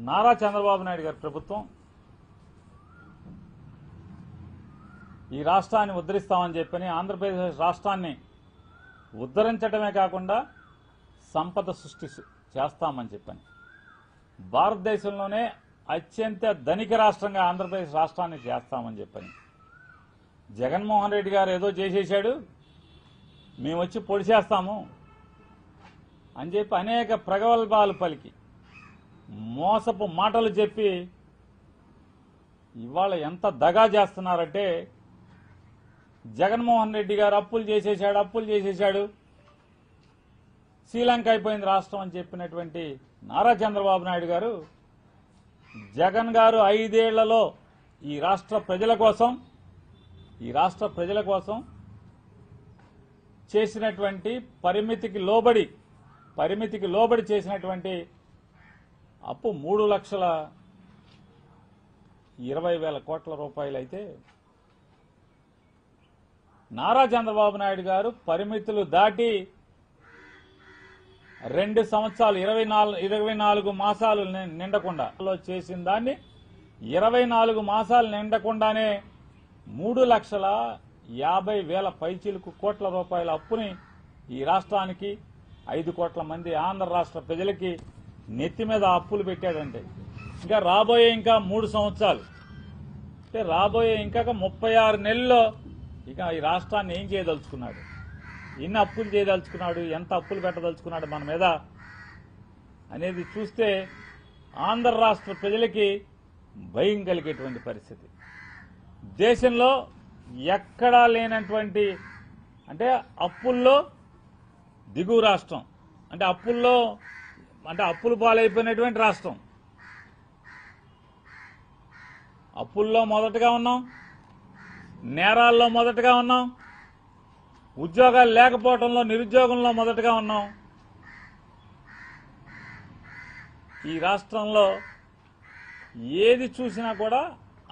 నారా చంద్రబాబు నాయుడు గారి ప్రభుత్వం ఈ రాష్ట్రాన్ని ఉద్ధరిస్తామని చెప్పని ఆంధ్రప్రదేశ్ రాష్ట్రాన్ని ఉద్ధరించడమే కాకుండా సంపద సృష్టి చేస్తామని చెప్పని భారతదేశంలోనే అత్యంత ధనిక రాష్ట్రంగా ఆంధ్రప్రదేశ్ రాష్ట్రాన్ని చేస్తామని చెప్పని జగన్మోహన్ రెడ్డి గారు ఏదో చేసేశాడు, మేము వచ్చి పొడిచేస్తాము అని చెప్పి అనేక ప్రగల్భాలు పలికి మోసపు మాటలు చెప్పి ఇవాళ ఎంత దగా చేస్తున్నారంటే జగన్మోహన్ రెడ్డి గారు అప్పులు చేసేశాడు శ్రీలంక అయిపోయింది రాష్ట్రం అని చెప్పినటువంటి నారా చంద్రబాబు నాయుడు గారు జగన్ గారు 5 ఏళ్లలో ఈ రాష్ట్ర ప్రజల కోసం చేసినటువంటి పరిమితికి లోబడి చేసినటువంటి అప్పు 3,20,000 కోట్ల రూపాయలు అయితే నారా చంద్రబాబు నాయుడు గారు పరిమితులు దాటి 2 సంవత్సరాలు 24 మాసాలు నిండకుండా చేసిన దాన్ని 24 మాసాలు నిండకుండానే 3,50,000 పైచిలుకు కోట్ల రూపాయల అప్పుని ఈ రాష్ట్రానికి 5 కోట్ల మంది ఆంధ్ర రాష్ట్ర ప్రజలకి నెత్తి మీద అప్పులు పెట్టాడంటే ఇంకా రాబోయే 3 సంవత్సరాలు అంటే రాబోయే 36 నెలల్లో ఇక ఈ రాష్ట్రాన్ని ఏం చేయదలుచుకున్నాడు, ఎన్ని అప్పులు చేయదలుచుకున్నాడు, ఎంత అప్పులు పెట్టదలుచుకున్నాడు మన మీద అనేది చూస్తే ఆంధ్ర రాష్ట్ర ప్రజలకి భయం కలిగేటువంటి పరిస్థితి. దేశంలో ఎక్కడా లేనటువంటి అంటే అప్పుల్లో దిగువ రాష్ట్రం, అంటే అప్పులు పాలైపోయినటువంటి రాష్ట్రం. అప్పుల్లో మొదటగా ఉన్నాం, నేరాల్లో మొదటగా ఉన్నాం, ఉద్యోగాలు లేకపోవడంలో నిరుద్యోగంలో మొదటగా ఉన్నాం. ఈ రాష్ట్రంలో ఏది చూసినా కూడా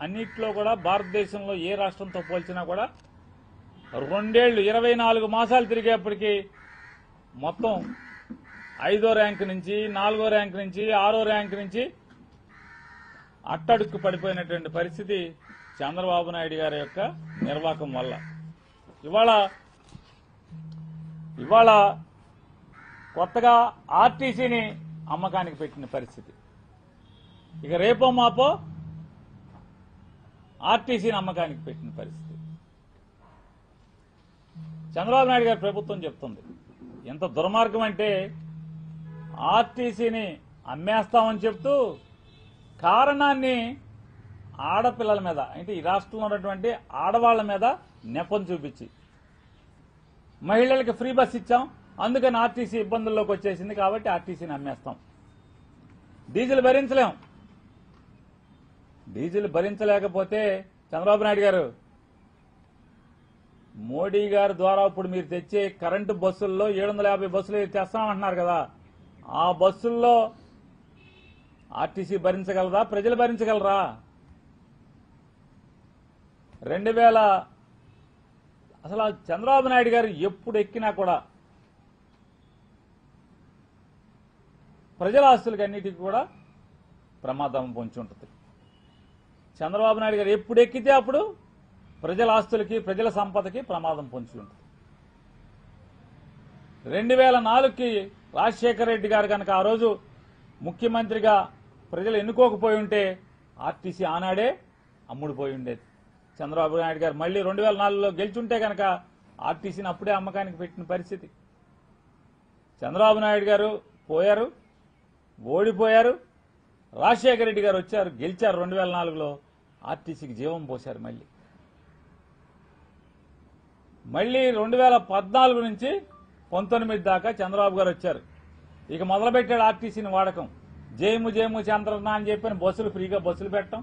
అన్నిట్లో కూడా భారతదేశంలో ఏ రాష్ట్రంతో పోల్చినా కూడా 2 ఏళ్లు 24 మాసాలు తిరిగేప్పటికీ మొత్తం 5వ ర్యాంకు నుంచి 4వ ర్యాంకు నుంచి 6వ ర్యాంకు నుంచి అట్టడుక్కు పడిపోయినటువంటి పరిస్థితి చంద్రబాబు నాయుడు గారి యొక్క నిర్వాహకం వల్ల. ఇవాళ కొత్తగా ఆర్టీసీని అమ్మకానికి పెట్టిన పరిస్థితి. ఇక రేపో మాపో ఆర్టీసీని అమ్మకానికి పెట్టిన పరిస్థితి. చంద్రబాబు నాయుడు గారి ప్రభుత్వం చెప్తుంది ఎంత దుర్మార్గం అంటే, ఆర్టీసీని అమ్మేస్తామని చెప్తూ కారణాన్ని ఆడపిల్లల మీద, అంటే ఈ రాష్ట్రంలో ఉన్నటువంటి ఆడవాళ్ల మీద నెపం చూపించి, మహిళలకి ఫ్రీ బస్ ఇచ్చాం అందుకని ఆర్టీసీ ఇబ్బందుల్లోకి వచ్చేసింది కాబట్టి ఆర్టీసీని అమ్మేస్తాం. డీజిల్ భరించలేం. డీజిల్ భరించలేకపోతే చంద్రబాబు నాయుడు గారు, మోడీ గారి ద్వారా ఇప్పుడు మీరు తెచ్చే కరెంటు బస్సుల్లో 750 బస్సులు తెస్తామంటున్నారు కదా, ఆ బస్సుల్లో ఆర్టీసీ భరించగలరా? ప్రజలు భరించగలరా? 2000 అసలు చంద్రబాబు నాయుడు గారు ఎప్పుడు ఎక్కినా కూడా ప్రజల ఆస్తులకి అన్నిటికీ కూడా ప్రమాదం పొంచి ఉంటుంది. చంద్రబాబు నాయుడు గారు ఎప్పుడు ఎక్కితే అప్పుడు ప్రజల ఆస్తులకి, ప్రజల సంపదకి ప్రమాదం పొంచి ఉంటుంది. 2004కి రాజశేఖర రెడ్డి గారు కనుక ఆ రోజు ముఖ్యమంత్రిగా ప్రజలు ఎన్నుకోకపోయి ఉంటే ఆర్టీసీ ఆనాడే అమ్ముడుపోయి ఉండేది. చంద్రబాబు నాయుడు గారు మళ్లీ 2004లో గెలిచుంటే కనుక ఆర్టీసీని అప్పుడే అమ్మకానికి పెట్టిన పరిస్థితి. చంద్రబాబు నాయుడు గారు పోయారు, ఓడిపోయారు. రాజశేఖర రెడ్డి గారు వచ్చారు, గెలిచారు. 2004లో ఆర్టీసీకి జీవం పోశారు. మళ్లీ 2014 నుంచి 19 దాకా చంద్రబాబు గారు వచ్చారు. ఇక మొదలుపెట్టాడు ఆర్టీసీని వాడకం. జేము చంద్రన్న అని చెప్పని బస్సులు ఫ్రీగా బస్సులు పెట్టడం,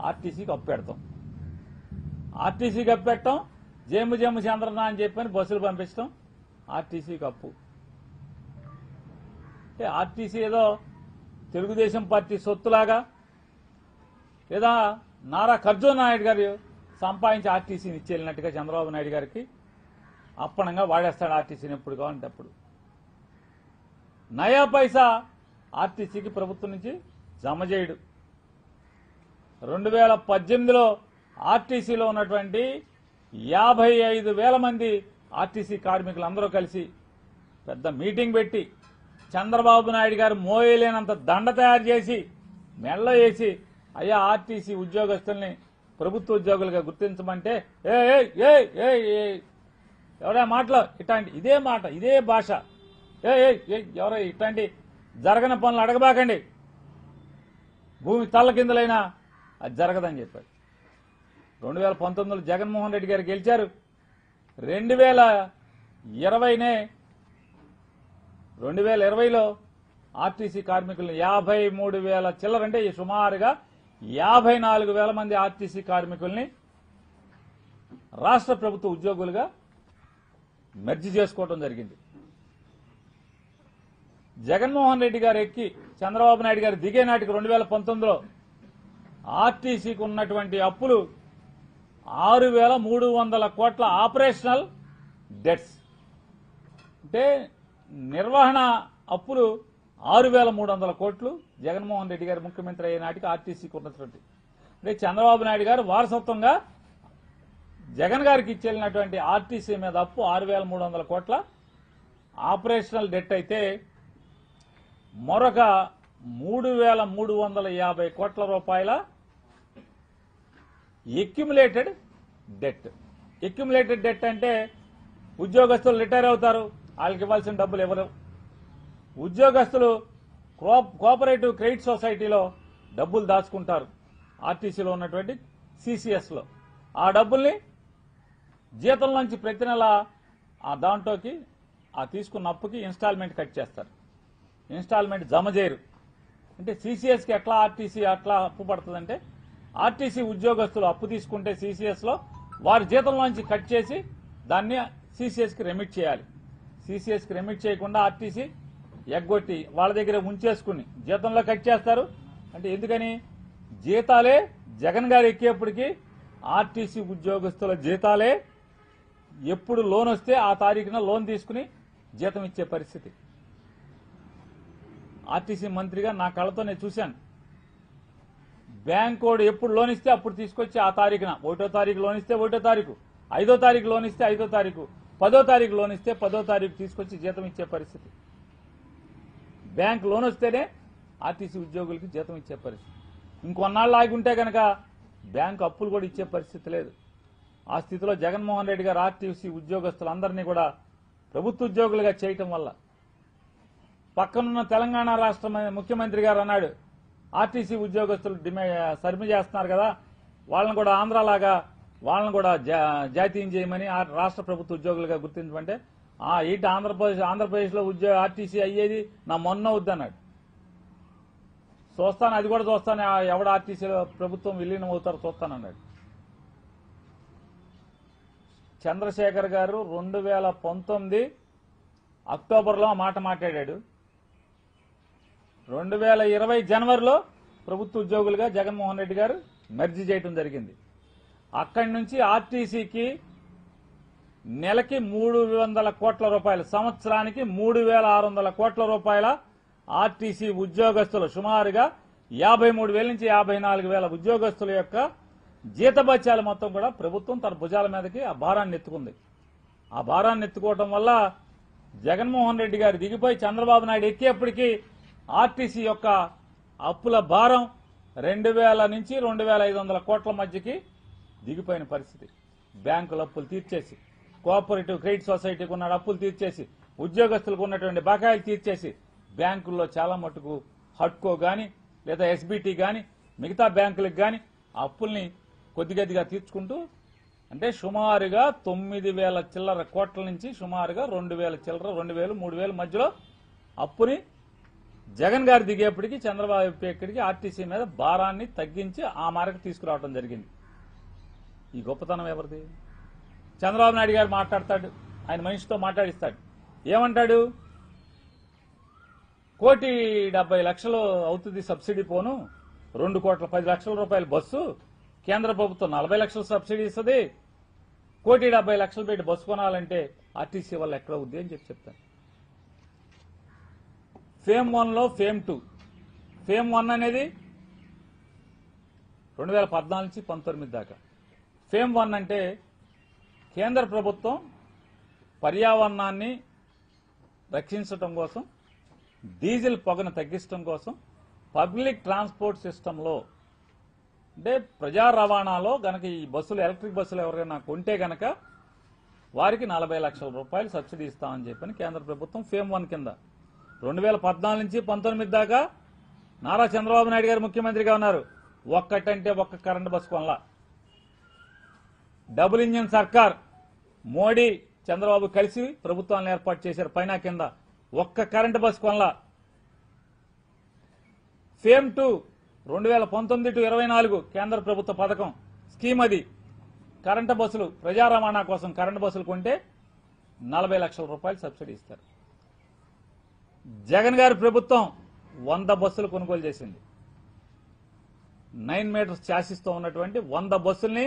ఆర్టీసీకి అప్పు పెడతాం. ఆర్టీసీకి అప్పు పెట్టడం, జేము చంద్రన్న అని చెప్పని బస్సులు పంపించడం, ఆర్టీసీకి అప్పు. ఆర్టీసీ ఏదో తెలుగుదేశం పార్టీ సొత్తులాగా, లేదా నారా ఖర్జూర్ నాయుడు గారు సంపాదించి ఆర్టీసీని ఇచ్చేళ్ళినట్టుగా చంద్రబాబు నాయుడు గారికి అప్పనంగా వాడేస్తాడు ఆర్టీసీని ఎప్పుడు కావాలంటే అప్పుడు. నయా పైసా ఆర్టీసీకి ప్రభుత్వం నుంచి జమ చేయడు. 2018లో ఆర్టీసీలో ఉన్నటువంటి 55,000 మంది ఆర్టీసీ కార్మికులందరూ కలిసి పెద్ద మీటింగ్ పెట్టి చంద్రబాబు నాయుడు గారు మోయలేనంత దండ తయారు చేసి మెళ్ళ వేసి, అయ్యా ఆర్టీసీ ఉద్యోగస్తుల్ని ప్రభుత్వ ఉద్యోగులుగా గుర్తించమంటే ఎవరా మాటలో ఇట్లాంటి ఇదే మాట ఇదే భాష, ఎవరో ఇట్లాంటి జరగని పనులు అడగబాకండి, భూమి తల్ల కిందలైనా అది జరగదని చెప్పారు. 2019లో జగన్మోహన్ రెడ్డి గారు గెలిచారు. 2020లో ఆర్టీసీ కార్మికులను 53,000 చిల్లరంటే సుమారుగా 54,000 మంది ఆర్టీసీ కార్మికుల్ని రాష్ట్ర ప్రభుత్వ ఉద్యోగులుగా మెర్జి చేసుకోవడం జరిగింది. జగన్మోహన్ రెడ్డి గారు ఎక్కి చంద్రబాబు నాయుడు గారు దిగే నాటికి 2019లో ఆర్టీసీకి ఉన్నటువంటి అప్పులు 6,300 కోట్ల ఆపరేషనల్ డెట్స్, అంటే నిర్వహణ అప్పులు 6,300 కోట్లు జగన్మోహన్ రెడ్డి గారు ముఖ్యమంత్రి అయ్యే నాటికి ఆర్టీసీకి ఉన్నటువంటి. అంటే చంద్రబాబు నాయుడు గారు వారసత్వంగా జగన్ గారికి ఇచ్చేళ్ళినటువంటి ఆర్టీసీ మీద అప్పు 6,300 కోట్ల ఆపరేషనల్ డెట్ అయితే, మరొక 3,350 కోట్ల రూపాయల ఎక్యుములేటెడ్ డెట్. ఎక్యుములేటెడ్ డెట్ అంటే ఉద్యోగస్తులు రిటైర్ అవుతారు, వాళ్ళకి ఇవ్వాల్సిన డబ్బులు ఇవ్వరు. ఉద్యోగస్తులు కోఆపరేటివ్ క్రెడిట్ సొసైటీలో డబ్బులు దాచుకుంటారు, ఆర్టీసీలో ఉన్నటువంటి సిసిఎస్లో. ఆ డబ్బుల్ని జీతం నుంచి ప్రతి నెల ఆ దాంట్లోకి ఆ తీసుకున్న అప్పుకి ఇన్స్టాల్మెంట్ కట్ చేస్తారు. ఇన్స్టాల్మెంట్ జమ చేయరు. అంటే సిసిఎస్కి ఎట్లా ఆర్టీసీ అట్లా అప్పు పడుతుందంటే, ఆర్టీసీ ఉద్యోగస్తులు అప్పు తీసుకుంటే సిసిఎస్లో వారి జీతంలోంచి కట్ చేసి దాన్ని సిసిఎస్కి రెమిట్ చేయాలి. సిసిఎస్కి రెమిట్ చేయకుండా ఆర్టీసీ ఎగ్గొట్టి వాళ్ళ దగ్గర ఉంచేసుకుని జీతంలో కట్ చేస్తారు. అంటే ఎందుకని? జీతాలే జగన్ గారు ఎక్కేప్పటికీ ఆర్టీసీ ఉద్యోగస్తుల జీతాలే ఎప్పుడు లోన్ వస్తే ఆ తారీఖున లోన్ తీసుకుని జీతం ఇచ్చే పరిస్థితి. ఆర్టీసీ మంత్రిగా నా కళ్ళతో నేను చూశాను. బ్యాంక్ వాడు ఎప్పుడు లోన్ ఇస్తే అప్పుడు తీసుకొచ్చి ఆ తారీఖున 1వ తారీఖు లోన్ ఇస్తే 1వ తారీఖు, 5వ తారీఖు లోన్ ఇస్తే 5వ తారీఖు, 10వ తారీఖు లోన్ ఇస్తే 10వ తారీఖు తీసుకొచ్చి జీతం ఇచ్చే పరిస్థితి. బ్యాంక్ లోన్ వస్తేనే ఆర్టీసీ ఉద్యోగులకి జీతం ఇచ్చే పరిస్థితి. ఇంకొన్నాళ్ళు ఆగి ఉంటే కనుక బ్యాంకు అప్పులు కూడా ఇచ్చే పరిస్థితి లేదు. ఆ స్థితిలో జగన్మోహన్ రెడ్డి గారు ఆర్టీసీ ఉద్యోగస్తులందరినీ కూడా ప్రభుత్వ ఉద్యోగులుగా చేయటం వల్ల పక్కనున్న తెలంగాణ రాష్ట్ర ముఖ్యమంత్రి గారు అన్నాడు, ఆర్టీసీ ఉద్యోగస్తులు సర్మి చేస్తున్నారు కదా, వాళ్ళని కూడా ఆంధ్రలాగా వాళ్ళని కూడా జాతీయం చేయమని రాష్ట్ర ప్రభుత్వ ఉద్యోగులుగా గుర్తించమంటే ఏంటి ఆంధ్రప్రదేశ్లో ఆర్టీసీ అయ్యేది నా మొన్న వద్దన్నాడు. చూస్తాను, అది కూడా చూస్తాను, ఎవడ ఆర్టీసీలో ప్రభుత్వం విలీనం అవుతారో చూస్తానన్నాడు. చంద్రశేఖర్ గారు 2019 అక్టోబర్లో ఆ మాట మాట్లాడాడు. 2020 జనవరిలో ప్రభుత్వ ఉద్యోగులుగా జగన్మోహన్ రెడ్డి గారు మెర్జీ చేయడం జరిగింది. అక్కడి నుంచి ఆర్టీసీకి నెలకి 300 కోట్ల రూపాయలు, సంవత్సరానికి 3600 కోట్ల రూపాయల ఆర్టీసీ ఉద్యోగస్తులు, సుమారుగా 53,000 నుంచి 54,000 ఉద్యోగస్తుల యొక్క జీతభత్యాలు మొత్తం కూడా ప్రభుత్వం తన భుజాల మీదకి ఆ భారాన్ని ఎత్తుకుంది. ఆ భారాన్ని ఎత్తుకోవడం వల్ల జగన్మోహన్ రెడ్డి గారు దిగిపోయి చంద్రబాబు నాయుడు ఎక్కేప్పటికీ ఆర్టీసీ యొక్క అప్పుల భారం 2,000 నుంచి 2,500 కోట్ల మధ్యకి దిగిపోయిన పరిస్థితి. బ్యాంకుల అప్పులు తీర్చేసి, కోఆపరేటివ్ క్రెడిట్ సొసైటీకి ఉన్న అప్పులు తీర్చేసి, ఉద్యోగస్తులకు ఉన్నటువంటి బకాయిలు తీర్చేసి, బ్యాంకుల్లో చాలా మటుకు హడ్కో గాని లేదా ఎస్బీటీ గాని మిగతా బ్యాంకులకు గాని అప్పుల్ని కొద్దిగా తీర్చుకుంటూ, అంటే సుమారుగా 9,000 చిల్లర కోట్ల నుంచి సుమారుగా 2,000 చిల్లర, 2,000, 3,000 మధ్యలో అప్పుని జగన్ గారు దిగేప్పటికీ చంద్రబాబు ఎక్కడికి ఆర్టీసీ మీద భారాన్ని తగ్గించి ఆ మేరకు తీసుకురావడం జరిగింది. ఈ గొప్పతనం ఎవరిది? చంద్రబాబు నాయుడు గారు మాట్లాడతాడు, ఆయన మనిషితో మాట్లాడిస్తాడు. ఏమంటాడు? 1,70,00,000 అవుతుంది సబ్సిడీ పోను, 2,10,00,000 రూపాయల బస్సు, కేంద్ర ప్రభుత్వం 40 లక్షలు సబ్సిడీ ఇస్తుంది, 1,70,00,000 పెట్టి బస్సు కొనాలంటే ఆర్టీసీ వల్ల ఎక్కడ అవుద్ది అని చెప్తాను. Fame 1లో fame 2. ఫేమ్ 1 అనేది 2014 నుంచి 19 దాకా. ఫేమ్ 1 అంటే కేంద్ర ప్రభుత్వం పర్యావరణాన్ని రక్షించడం కోసం, డీజిల్ పొగను తగ్గించడం కోసం పబ్లిక్ ట్రాన్స్పోర్ట్ సిస్టంలో, అంటే ప్రజా రవాణాలో గనక ఈ బస్సులు, ఎలక్ట్రిక్ బస్సులు ఎవరైనా కొంటే గనక వారికి 40 లక్షల రూపాయలు సబ్సిడీ ఇస్తామని చెప్పని కేంద్ర ప్రభుత్వం ఫేమ్ 1 కింద 2014 నుంచి 19 దాకా నారా చంద్రబాబు నాయుడు గారు ముఖ్యమంత్రిగా ఉన్నారు. ఒక్కటంటే ఒక్క కరెంటు బస్సు కొనలా. డబుల్ ఇంజిన్ సర్కార్, మోడీ చంద్రబాబు కలిసి ప్రభుత్వాలను ఏర్పాటు చేశారు పైన కింద, ఒక్క కరెంటు బస్సు కొనలా. ఫేమ్ 2 2019 to 24 కేంద్ర ప్రభుత్వ పథకం స్కీమ్, అది కరెంటు బస్సులు, ప్రజా రవాణా కోసం కరెంటు బస్సులు కొంటే 40 లక్షల రూపాయలు సబ్సిడీ ఇస్తారు. జగన్ గారి ప్రభుత్వం 100 బస్సులు కొనుగోలు చేసింది. 9 మీటర్స్ చాసిస్తో ఉన్నటువంటి 100 బస్సుల్ని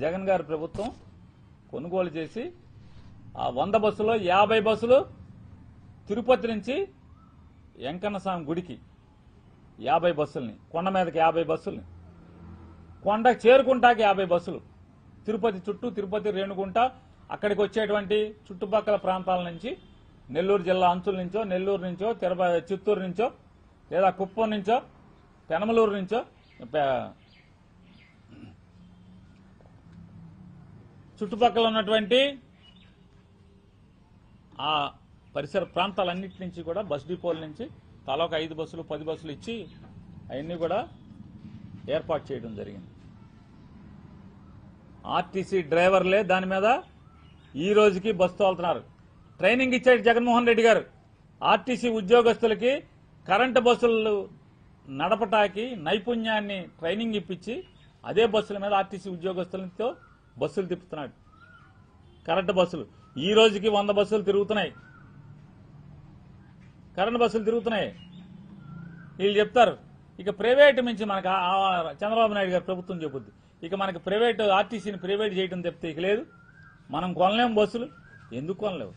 జగన్ గారి ప్రభుత్వం కొనుగోలు చేసి, ఆ 100 బస్సులో 50 బస్సులు తిరుపతి నుంచి వెంకన్నస్వామి గుడికి, 50 బస్సుల్ని, కొండ మీదకి 50 బస్సుల్ని, కొండకు చేరుకుంటాకి 50 బస్సులు, తిరుపతి చుట్టూ, తిరుపతి రేణుగుంట అక్కడికి వచ్చేటువంటి చుట్టుపక్కల ప్రాంతాల నుంచి, నెల్లూరు జిల్లా అంచుల నుంచో, నెల్లూరు నుంచో, చిత్తూరు నుంచో, లేదా కుప్పం నుంచో, పెనమలూరు నుంచో, చుట్టుపక్కల ఉన్నటువంటి ఆ పరిసర ప్రాంతాలన్నింటి నుంచి కూడా బస్ డిపోల నుంచి తలా ఒక 5 బస్సులు 10 బస్సులు ఇచ్చి అవన్నీ కూడా ఏర్పాటు చేయడం జరిగింది. ఆర్టీసీ డ్రైవర్లే దాని మీద ఈ రోజుకి బస్సు తోలుతున్నారు. ట్రైనింగ్ ఇచ్చాడు జగన్మోహన్ రెడ్డి గారు. ఆర్టీసీ ఉద్యోగస్తులకి కరెంటు బస్సులు నడపటానికి నైపుణ్యాన్ని ట్రైనింగ్ ఇప్పించి అదే బస్సుల మీద ఆర్టీసీ ఉద్యోగస్తులతో బస్సులు తిప్పుతున్నాడు. కరెంటు బస్సులు ఈ రోజుకి 100 బస్సులు తిరుగుతున్నాయి, కరెంటు బస్సులు తిరుగుతున్నాయి. వీళ్ళు చెప్తారు ఇక ప్రైవేట్ నుంచి మనకు చంద్రబాబు నాయుడు గారు ప్రభుత్వం చెబుద్ది, ఇక మనకి ప్రైవేట్ ఆర్టీసీని ప్రైవేట్ చేయడం తప్పితే ఇక లేదు, మనం కొనలేము బస్సులు. ఎందుకు కొనలేవు?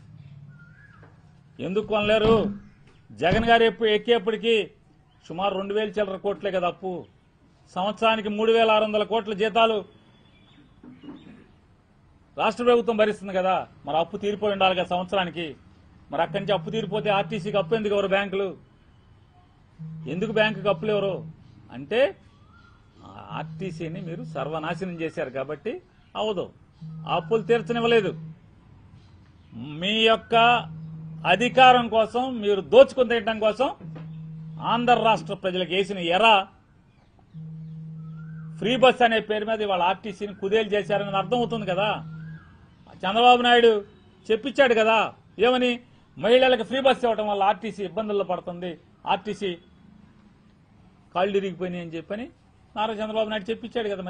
ఎందుకు కొనలేరు? జగన్ గారు ఎక్కేప్పటికీ సుమారు 2000 చిల్లర కోట్లే కదా అప్పు. సంవత్సరానికి 3600 కోట్ల జీతాలు రాష్ట్ర ప్రభుత్వం భరిస్తుంది కదా. మరి అప్పు తీరిపోయి ఉండాలి కదా సంవత్సరానికి. మరి అక్కడి నుంచి అప్పు తీరిపోతే ఆర్టీసీకి అప్పు ఎందుకు ఎవరు బ్యాంకులు? ఎందుకు బ్యాంకుకి అప్పులు ఎవరు అంటే ఆర్టీసీని మీరు సర్వనాశనం చేశారు కాబట్టి అవదు. ఆ అప్పులు తీర్చనివ్వలేదు. మీ యొక్క అధికారం కోసం మీరు దోచుకుని తినడం కోసం ఆంధ్ర రాష్ట్ర ప్రజలకు వేసిన ఫ్రీ బస్ అనే పేరు మీద వాళ్ళ ఆర్టీసీని కుదేలు చేశారని అర్థమవుతుంది కదా. చంద్రబాబు నాయుడు చెప్పించాడు కదా, ఏమని? మహిళలకు ఫ్రీ బస్ ఇవ్వడం వల్ల ఆర్టీసీ ఇబ్బందుల్లో పడుతుంది, ఆర్టీసీ కాళ్ళు ఇరిగిపోయినాయి అని చెప్పని నారా చంద్రబాబు నాయుడు చెప్పించాడు కదా.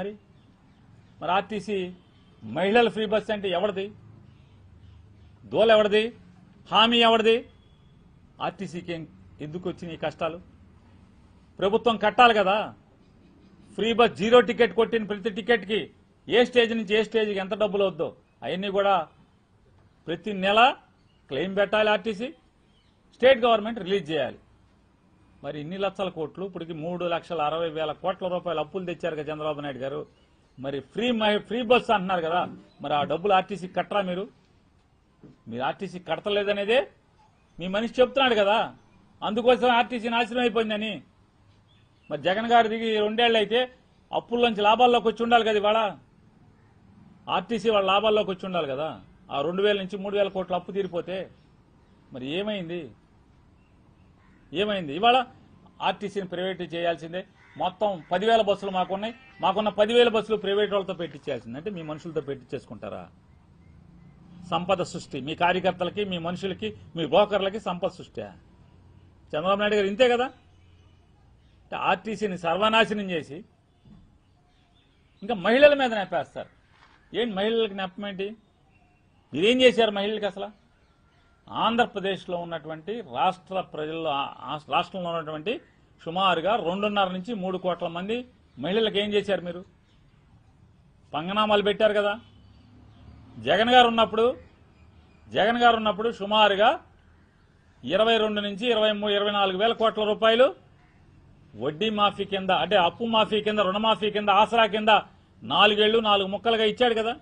మరి ఆర్టీసీ మహిళల ఫ్రీ బస్ అంటే ఎవరిది? దోల ఎవరిది? హామీ ఎవరిది? ఆర్టీసీకి ఎందుకు వచ్చినాయి కష్టాలు? ప్రభుత్వం కట్టాలి కదా. ఫ్రీ బస్ జీరో టికెట్ కొట్టిన ప్రతి టికెట్కి ఏ స్టేజ్ నుంచి ఏ స్టేజ్కి ఎంత డబ్బులు అవుద్దో అవన్నీ కూడా ప్రతి నెల క్లెయిమ్ పెట్టాలి ఆర్టీసీ. స్టేట్ గవర్నమెంట్ రిలీజ్ చేయాలి. మరి ఇన్ని లక్షల కోట్లు, ఇప్పటికి 3,60,000 కోట్ల రూపాయలు అప్పులు తెచ్చారు కదా చంద్రబాబు నాయుడు గారు. మరి ఫ్రీ బస్ అంటున్నారు కదా, మరి ఆ డబ్బులు ఆర్టీసీకి కట్టరా? మీరు ఆర్టీసీ కడతలేదనేదే మీ మనిషి చెప్తున్నాడు కదా. అందుకోసం ఆర్టీసీ నాశనం అయిపోయిందని. మరి జగన్ గారు దిగి 2 ఏళ్ళు అయితే అప్పుల్లోంచి లాభాల్లోకి వచ్చి ఉండాలి కదా. ఇవాళ ఆర్టీసీ వాళ్ళ లాభాల్లోకి వచ్చి ఉండాలి కదా. ఆ 2,000 నుంచి 3,000 కోట్ల అప్పు తీరిపోతే మరి ఏమైంది? ఇవాళ ఆర్టీసీని ప్రైవేట్ చేయాల్సిందే. మొత్తం 10,000 బస్సులు మాకున్నాయి. మాకున్న 10,000 బస్సులు ప్రైవేట్ వాళ్ళతో పెట్టించాల్సిందే. అంటే మీ మనుషులతో పెట్టించేసుకుంటారా? సంపద సృష్టి మీ కార్యకర్తలకి, మీ మనుషులకి, మీ బ్రోకర్లకి సంపద సృష్టి. చంద్రబాబు నాయుడు గారు ఇంతే కదా. ఆర్టీసీని సర్వనాశనం చేసి ఇంకా మహిళల మీద నెప్పేస్తారు. ఏంటి మహిళలకు నెప్పమేంటి? మీరేం చేశారు మహిళలకి అసలు? ఆంధ్రప్రదేశ్లో ఉన్నటువంటి రాష్ట్రంలో ఉన్నటువంటి సుమారుగా 2.5 నుంచి 3 కోట్ల మంది మహిళలకు ఏం చేశారు మీరు? పంగనామాలు పెట్టారు కదా. జగన్ గారు ఉన్నప్పుడు సుమారుగా 22 నుంచి 24 వేల కోట్ల రూపాయలు వడ్డీ మాఫీ కింద, అంటే అప్పు మాఫీ కింద, రుణమాఫీ కింద, ఆసరా కింద 4 ఏళ్లు 4 ముక్కలుగా ఇచ్చాడు కదా.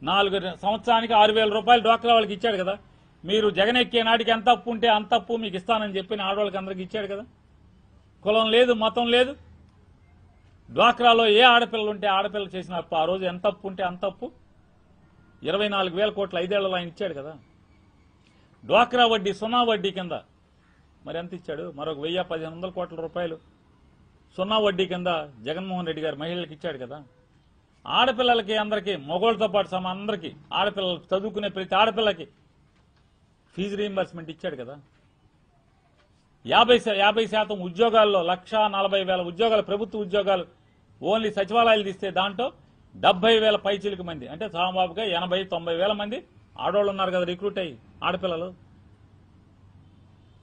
4 సంవత్సరానికి 6,000 రూపాయలు డ్వాక్రా వాళ్ళకి ఇచ్చాడు కదా. మీరు జగన్ ఎక్కే నాటికి ఎంత అప్పు ఉంటే అంత అప్పు మీకు ఇస్తానని చెప్పి ఆడవాళ్ళకి అందరికి ఇచ్చాడు కదా. కులం లేదు, మతం లేదు. డ్వాక్రాలో ఏ ఆడపిల్లలు ఉంటే ఆడపిల్లలు చేసిన అప్పు, ఆ రోజు ఎంత అప్పు ఉంటే అంత అప్పు 24,000 కోట్లు 5 ఏళ్లలో ఆయన ఇచ్చాడు కదా. డ్వాక్రా వడ్డీ, సున్నా వడ్డీ కింద మరి ఎంత ఇచ్చాడు? మరొక 1,000-1,500 కోట్ల రూపాయలు సున్నా వడ్డీ కింద జగన్మోహన్ రెడ్డి గారు మహిళలకు ఇచ్చాడు కదా. ఆడపిల్లలకి అందరికీ, మగోళ్ళతో పాటు అందరికీ, ఆడపిల్లలు చదువుకునే ప్రతి ఆడపిల్లకి ఫీజు రీయింబర్స్మెంట్ ఇచ్చాడు కదా. 50% ఉద్యోగాల్లో 1,40,000 ఉద్యోగాలు, ప్రభుత్వ ఉద్యోగాలు ఓన్లీ సచివాలయాలు తీస్తే దాంట్లో 70,000 పైచిలకు మంది, అంటే సామాబుగా 80-90 వేల మంది ఆడవాళ్ళు ఉన్నారు కదా రిక్రూట్ అయ్యి ఆడపిల్లలు.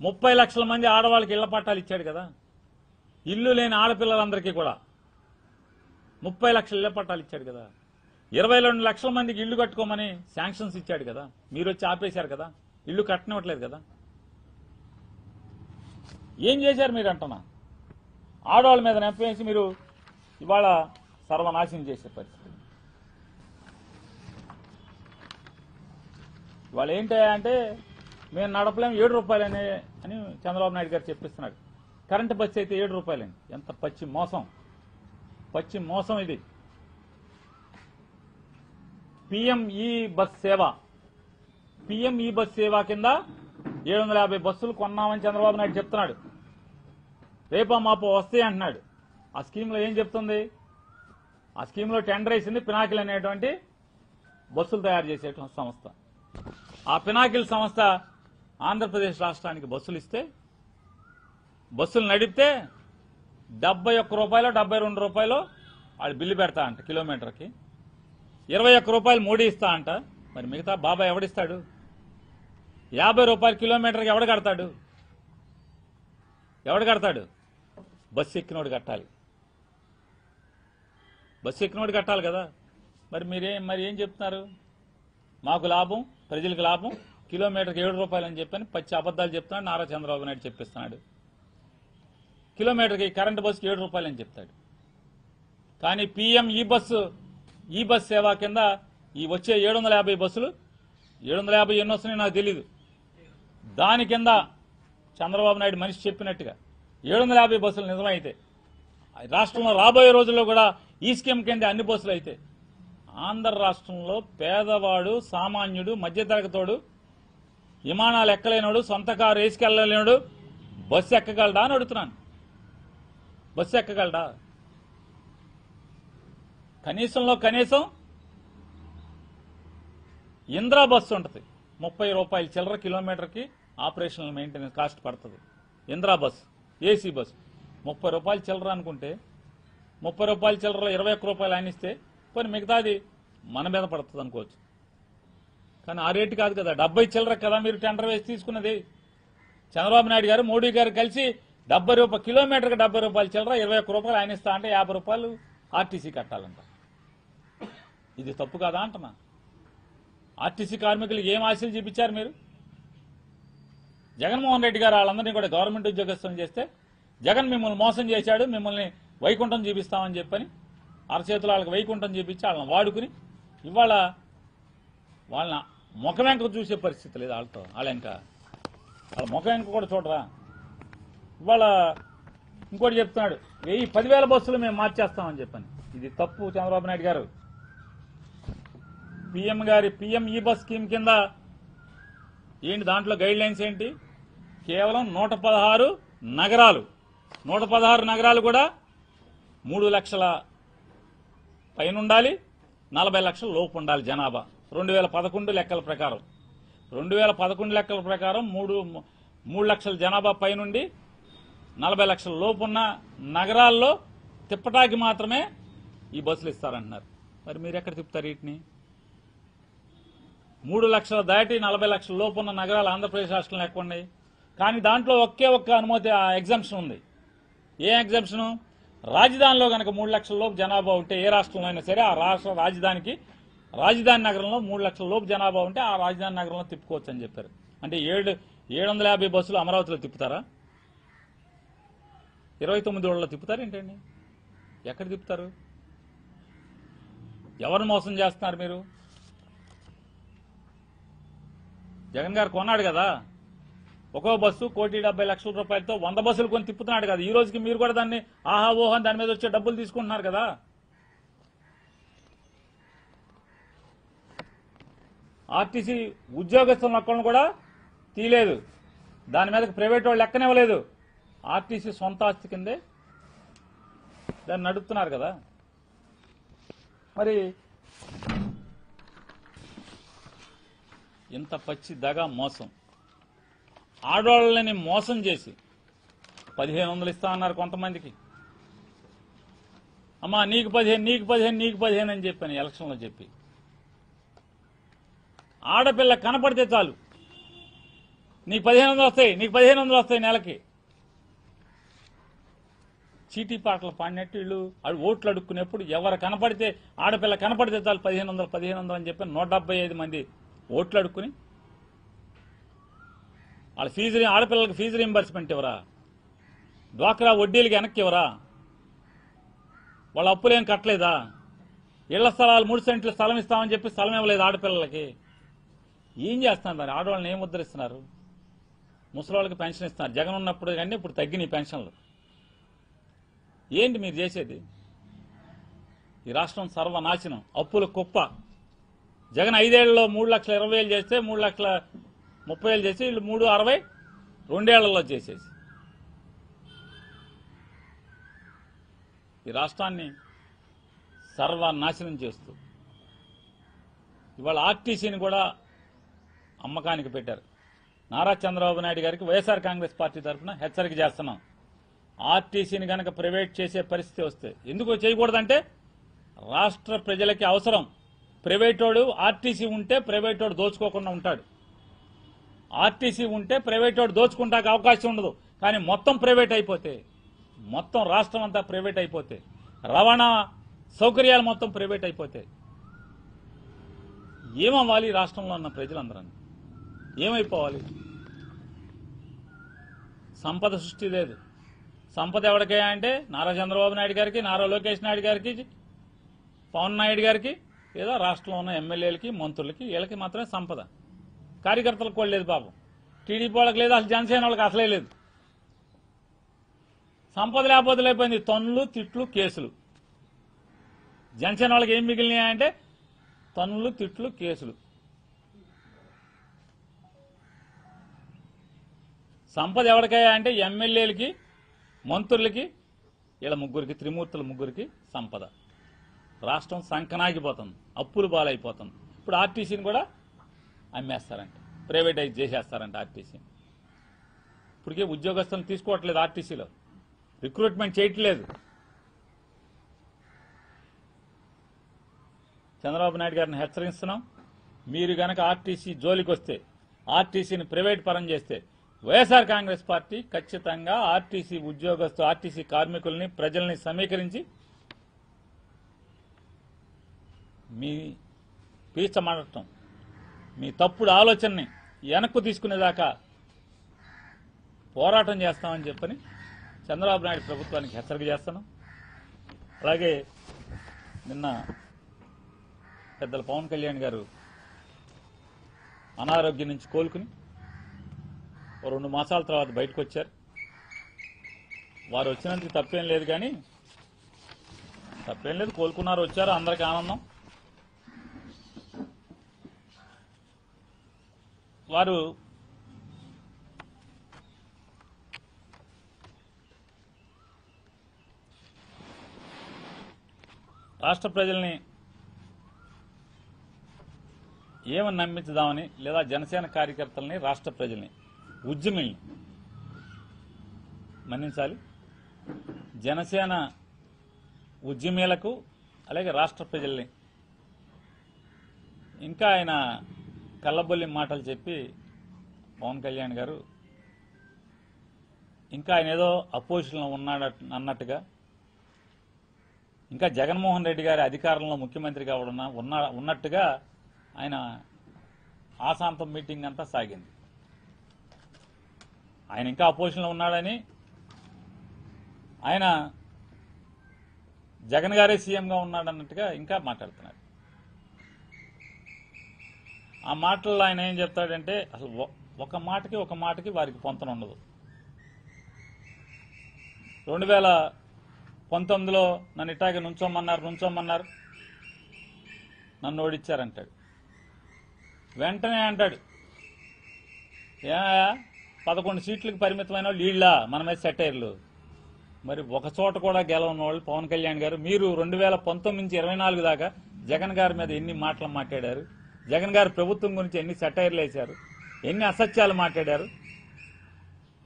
30 లక్షల మంది ఆడవాళ్ళకి ఇళ్ల పట్టాలు ఇచ్చాడు కదా. ఇల్లు లేని ఆడపిల్లలందరికీ కూడా 30 లక్షల ఇళ్ల పట్టాలు ఇచ్చాడు కదా. 22 లక్షల మందికి ఇళ్లు కట్టుకోమని శాంక్షన్స్ ఇచ్చాడు కదా. మీరు వచ్చి ఆపేశారు కదా, ఇళ్లు కట్టనివ్వట్లేదు కదా. ఏం చేశారు మీరు అంటున్నా? ఆడవాళ్ళ మీద నెప్పేసి మీరు ఇవాళ సర్వనాశనం చేసే పరిస్థితి. ఇవాళ ఏంటంటే మేము నడపలేము 7 రూపాయలు అని చంద్రబాబు నాయుడు గారు చెప్పిస్తున్నాడు. కరెంటు బస్సు అయితే 7 రూపాయలని. ఎంత పచ్చి మోసం ఇది. పిఎంఈ బస్ సేవ కింద 750 బస్సులు కొన్నామని చంద్రబాబు నాయుడు చెప్తున్నాడు. రేపో మాపో వస్తాయి అంటున్నాడు. ఆ స్కీమ్లో ఏం చెప్తుంది? ఆ స్కీమ్లో టెండర్ వేసింది పినాకిల్ అనేటువంటి బస్సులు తయారు చేసే సంస్థ. ఆ పినాకిల్ సంస్థ ఆంధ్రప్రదేశ్ రాష్ట్రానికి బస్సులు ఇస్తే, బస్సులు నడిపితే 71 రూపాయలు 72 రూపాయలు వాళ్ళు బిల్లు పెడతా అంట. కిలోమీటర్కి 21 రూపాయలు మోడీ ఇస్తా అంట. మరి మిగతా బాబా ఎవడిస్తాడు? 50 రూపాయలు కిలోమీటర్కి ఎవడు కడతాడు? బస్సు ఎక్కినోడు కట్టాలి. కదా. మరి ఏం చెప్తున్నారు? మాకు లాభం, ప్రజలకు లాభం, కిలోమీటర్కి 7 రూపాయలు అని చెప్పని పచ్చి అబద్దాలు చెప్తున్నాడు నారా చంద్రబాబు నాయుడు చెప్పిస్తున్నాడు. కిలోమీటర్కి కరెంటు బస్సుకి 7 రూపాయలు అని చెప్తాడు. కానీ PM ఈ బస్ సేవ కింద ఈ వచ్చే 750 బస్సులు 750 ఎన్ని వస్తున్నాయో నాకు తెలీదు. దాని కింద చంద్రబాబు నాయుడు మనిషి చెప్పినట్టుగా 750 బస్సులు నిజమైతే రాష్ట్రంలో రాబోయే రోజుల్లో కూడా ఈ స్కీమ్ కింద అన్ని బస్సులు అయితే ఆంధ్ర రాష్ట్రంలో పేదవాడు, సామాన్యుడు, మధ్యతరగతోడు, విమానాలు ఎక్కలేనోడు, సొంత కారు వేసుకెళ్ళలేనోడు బస్సు ఎక్కగలడా అని అడుగుతున్నాను. బస్సు ఎక్కగలడా? కనీసంలో కనీసం ఇంద్రా బస్సు ఉంటుంది, 30 రూపాయల చిల్లర కిలోమీటర్కి ఆపరేషనల్ మెయింటెనెన్స్ కాస్ట్ పడుతుంది. ఇంద్రా బస్సు, ఏసీ బస్సు 30 రూపాయల చిల్లర అనుకుంటే 30 రూపాయల చిల్లరలో 21 రూపాయలు ఆయన ఇస్తే కొన్ని మిగతాది మన మీద పడుతుంది అనుకోవచ్చు. కానీ ఆ రేటు కాదు కదా, 70 చిల్లర కదా మీరు టెండర్ వేసి తీసుకున్నది. చంద్రబాబు నాయుడు గారు మోడీ గారు కలిసి 70 రూపాయలు కిలోమీటర్కి 70 రూపాయల చిల్లర 21 రూపాయలు ఆయన ఇస్తా అంటే 50 రూపాయలు ఆర్టీసీ కట్టాలంట. ఇది తప్పు కాదా అంటున్నా. ఆర్టీసీ కార్మికులు ఏం ఆశలు చూపించారు మీరు? జగన్మోహన్ రెడ్డి గారు వాళ్ళందరినీ కూడా గవర్నమెంట్ ఉద్యోగస్తులను చేస్తే జగన్ మిమ్మల్ని మోసం చేశాడు, మిమ్మల్ని వైకుంఠం చూపిస్తామని చెప్పని అరచేతులు వాళ్ళకి వైకుంఠం చూపించి వాళ్ళని వాడుకుని ఇవాళ వాళ్ళ ముఖం వెంక చూసే పరిస్థితి లేదు. వాళ్ళ ముఖం వెంక కూడా చూడరా. ఇవాళ ఇంకోటి చెప్తున్నాడు, 10,000 బస్సులు మేము మార్చేస్తామని చెప్పని. ఇది తప్పు చంద్రబాబు నాయుడు గారు. PM ఈ బస్ స్కీమ్ కింద ఏంటి, దాంట్లో గైడ్ లైన్స్ ఏంటి? కేవలం 116 నగరాలు, 116 నగరాలు కూడా 3 లక్షల పైన ఉండాలి, 40 లక్షల లోపు ఉండాలి జనాభా. 2011 లెక్కల ప్రకారం 2011 లెక్కల ప్రకారం 3 లక్షల జనాభా పైనుండి 40 లక్షల లోపు ఉన్న నగరాల్లో తిప్పటానికి మాత్రమే ఈ బస్సులు ఇస్తారంటున్నారు. మరి మీరు ఎక్కడ తిప్పుతారు వీటిని? 3 లక్షలు దాటి 40 లక్షల లోపు ఉన్న నగరాలు ఆంధ్రప్రదేశ్ రాష్ట్రంలో ఎక్కువ ఉన్నాయి. కానీ దాంట్లో ఒక్క అనుమతి, ఎగ్జంప్షన్ ఉంది. ఏ ఎగ్జంప్షను? రాజధానిలో కనుక 3 లక్షల లోపు జనాభా ఉంటే ఏ రాష్ట్రంలో అయినా సరే ఆ రాష్ట్ర రాజధాని నగరంలో 3 లక్షల లోపు జనాభా ఉంటే ఆ రాజధాని నగరంలో తిప్పుకోవచ్చు అని చెప్పారు. అంటే 750 బస్సులు అమరావతిలో తిప్పుతారా? 29 ఊళ్ళలో తిప్పుతారు ఏంటండి? ఎక్కడ తిప్పుతారు? ఎవరిని మోసం చేస్తున్నారు మీరు? జగన్ గారు కొన్నాడు కదా ఒక్కో బస్సు 1,70,00,000 రూపాయలతో 100 బస్సులు కొని తిప్పుతున్నాడు కదా. ఈ రోజుకి మీరు కూడా దాన్ని ఆహా ఓహో దాని మీద వచ్చే డబ్బులు తీసుకుంటున్నారు కదా. ఆర్టీసీ ఉద్యోగస్తులను ఒక్కళ్ళను కూడా తీయలేదు, దాని మీద ప్రైవేట్ వాళ్ళు లెక్కనివ్వలేదు. ఆర్టీసీ సొంత ఆస్తి కిందే దాన్ని నడుపుతున్నారు కదా. మరి ఇంత పచ్చి దగా మోసం, ఆడవాళ్ళని మోసం చేసి 1,500 ఇస్తా అన్నారు కొంతమందికి. అమ్మా నీకు 15 అని చెప్పాను ఎలక్షన్లో చెప్పి. ఆడపిల్ల కనపడితే చాలు నీకు 1,500 వస్తాయి నెలకి. చీటీ పాటలు పాడినట్టు వీళ్ళు ఓట్లు అడుక్కునేప్పుడు ఎవరు కనపడితే ఆడపిల్ల కనపడితే చాలు 1,500 అని చెప్పి 175 మంది ఓట్లు అడుక్కుని వాళ్ళ ఆడపిల్లలకి ఫీజు రీంబర్స్మెంట్ ఇవ్వరా? డ్వాక్రా వడ్డీలకి వెనక్కి ఇవ్వరా? వాళ్ళ అప్పులేం కట్టలేదా? ఇళ్ల స్థలాలు 3 సెంట్లు స్థలం ఇస్తామని చెప్పి స్థలం ఇవ్వలేదు ఆడపిల్లలకి. ఏం చేస్తున్నారు మరి? ఆడవాళ్ళని ఏం ముద్రిస్తున్నారు? ముసలివాళ్ళకి పెన్షన్ ఇస్తున్నారు. జగన్ ఉన్నప్పుడు కానీ ఇప్పుడు తగ్గినాయి పెన్షన్లు. ఏంటి మీరు చేసేది? ఈ రాష్ట్రం సర్వనాశనం, అప్పుల కుప్ప. జగన్ 5 ఏళ్లలో 3,20,000 చేస్తే 3,30,000 చేసి వీళ్ళు 3,60 2 ఏళ్లలో చేసేసి ఈ రాష్ట్రాన్ని సర్వనాశనం చేస్తూ ఇవాళ ఆర్టీసీని కూడా అమ్మకానికి పెట్టారు. నారా చంద్రబాబు నాయుడు గారికి వైఎస్ఆర్ కాంగ్రెస్ పార్టీ తరఫున హెచ్చరిక చేస్తున్నాం. ఆర్టీసీని కనుక ప్రైవేట్ చేసే పరిస్థితి వస్తే, ఎందుకు చేయకూడదంటే రాష్ట్ర ప్రజలకి అవసరం. ప్రైవేటోడు ఆర్టీసీ ఉంటే ప్రైవేటోడు దోచుకోకుండా ఉంటాడు. ఆర్టీసీ ఉంటే ప్రైవేటోడు దోచుకుంటానికి అవకాశం ఉండదు. కానీ మొత్తం ప్రైవేట్ అయిపోతే, మొత్తం రాష్ట్రం అంతా ప్రైవేట్ అయిపోతే, రవాణా సౌకర్యాలు మొత్తం ప్రైవేట్ అయిపోతే ఏమవ్వాలి? రాష్ట్రంలో ఉన్న ప్రజలందరూ ఏమైపోవాలి? సంపద సృష్టి లేదు, సంపద ఎవరికే అంటే నారా చంద్రబాబు నాయుడు గారికి, నారా లోకేష్ నాయుడు గారికి, పవన్ నాయుడు గారికి, లేదా రాష్ట్రంలో ఉన్న ఎమ్మెల్యేలకి, మంత్రులకి, వీళ్ళకి మాత్రమే సంపద. కార్యకర్తలకు కూడా లేదు పాపం. టీడీపీ వాళ్ళకి లేదు, అసలు జనసేన వాళ్ళకి అసలే లేదు. సంపద లేకపోతే లేకపోయింది తన్నులు, తిట్లు, కేసులు. జనసేన వాళ్ళకి ఏం మిగిలినాయంటే తన్నులు, తిట్లు, కేసులు. సంపద ఎవరికయ్యా అంటే ఎమ్మెల్యేలకి, మంత్రులకి, వీళ్ళ ముగ్గురికి, త్రిమూర్తుల ముగ్గురికి సంపద. రాష్ట్రం సంకనాగిపోతుంది, అప్పులు బాలైపోతుంది. ఇప్పుడు ఆర్టీసీని కూడా అమ్మేస్తారంట, ప్రైవేటైజ్ చేసేస్తారంట ఆర్టీసీని. ఇప్పటికే ఉద్యోగస్తులను తీసుకోవట్లేదు, ఆర్టీసీలో రిక్రూట్మెంట్ చేయట్లేదు. చంద్రబాబు నాయుడు గారిని హెచ్చరిస్తున్నాం, మీరు గనక ఆర్టీసీ జోలికి వస్తే, ఆర్టీసీని ప్రైవేట్ పరం చేస్తే వైఎస్ఆర్ కాంగ్రెస్ పార్టీ ఖచ్చితంగా ఆర్టీసీ ఉద్యోగస్తు, ఆర్టీసీ కార్మికుల్ని, ప్రజల్ని సమీకరించి మీ పీచమడటం, మీ తప్పుడు ఆలోచనని వెనక్కు తీసుకునేదాకా పోరాటం చేస్తామని చెప్పని చంద్రబాబు నాయుడు ప్రభుత్వానికి హెచ్చరిక చేస్తున్నాం. అలాగే నిన్న పెద్దల పవన్ కళ్యాణ్ గారు అనారోగ్యం నుంచి కోలుకుని 2 మాసాల తర్వాత బయటకు వచ్చారు. వారు వచ్చినందుకు తప్పేం లేదు, కానీ తప్పేం లేదు, కోలుకున్నారు, వచ్చారు, అందరికీ ఆనందం. వారు రాష్ట్ర ప్రజల్ని ఏమని నమ్మించుదామని, లేదా జనసేన కార్యకర్తల్ని, రాష్ట్ర ప్రజల్ని, ఉద్యమిల్ని మన్నించాలి. జనసేన ఉద్యమీలకు అలాగే రాష్ట్ర ప్రజల్ని ఇంకా ఆయన కళ్ళబొల్లి మాటలు చెప్పి పవన్ కళ్యాణ్ గారు ఇంకా ఆయన ఏదో అపోజిషన్లో ఉన్నాడు అన్నట్టుగా, ఇంకా జగన్మోహన్ రెడ్డి గారి అధికారంలో ముఖ్యమంత్రిగా ఉన్నట్టుగా ఆయన ఆశాంతం మీటింగ్ అంతా సాగింది. ఆయన ఇంకా అపోజిషన్లో ఉన్నాడని, ఆయన జగన్ గారే సీఎంగా ఉన్నాడన్నట్టుగా ఇంకా మాట్లాడుతున్నారు. ఆ మాటల్లో ఆయన ఏం చెప్తాడంటే అసలు ఒక మాటకి వారికి పొంతన ఉండదు. 2019లో నన్ను ఇట్టాగే నుంచోమన్నారు, నన్ను ఓడించారంటాడు. వెంటనే అంటాడు, 11 సీట్లకు పరిమితమైన వాళ్ళు వీళ్ళ మన మీద సెటైర్లు. మరి ఒక చోట కూడా గెలవని వాళ్ళు పవన్ కళ్యాణ్ గారు. మీరు 2019 నుంచి 24 దాకా జగన్ గారి మీద ఎన్ని మాటలు మాట్లాడారు, జగన్ గారి ప్రభుత్వం గురించి ఎన్ని సెటైర్లు వేశారు, ఎన్ని అసత్యాలు మాట్లాడారు.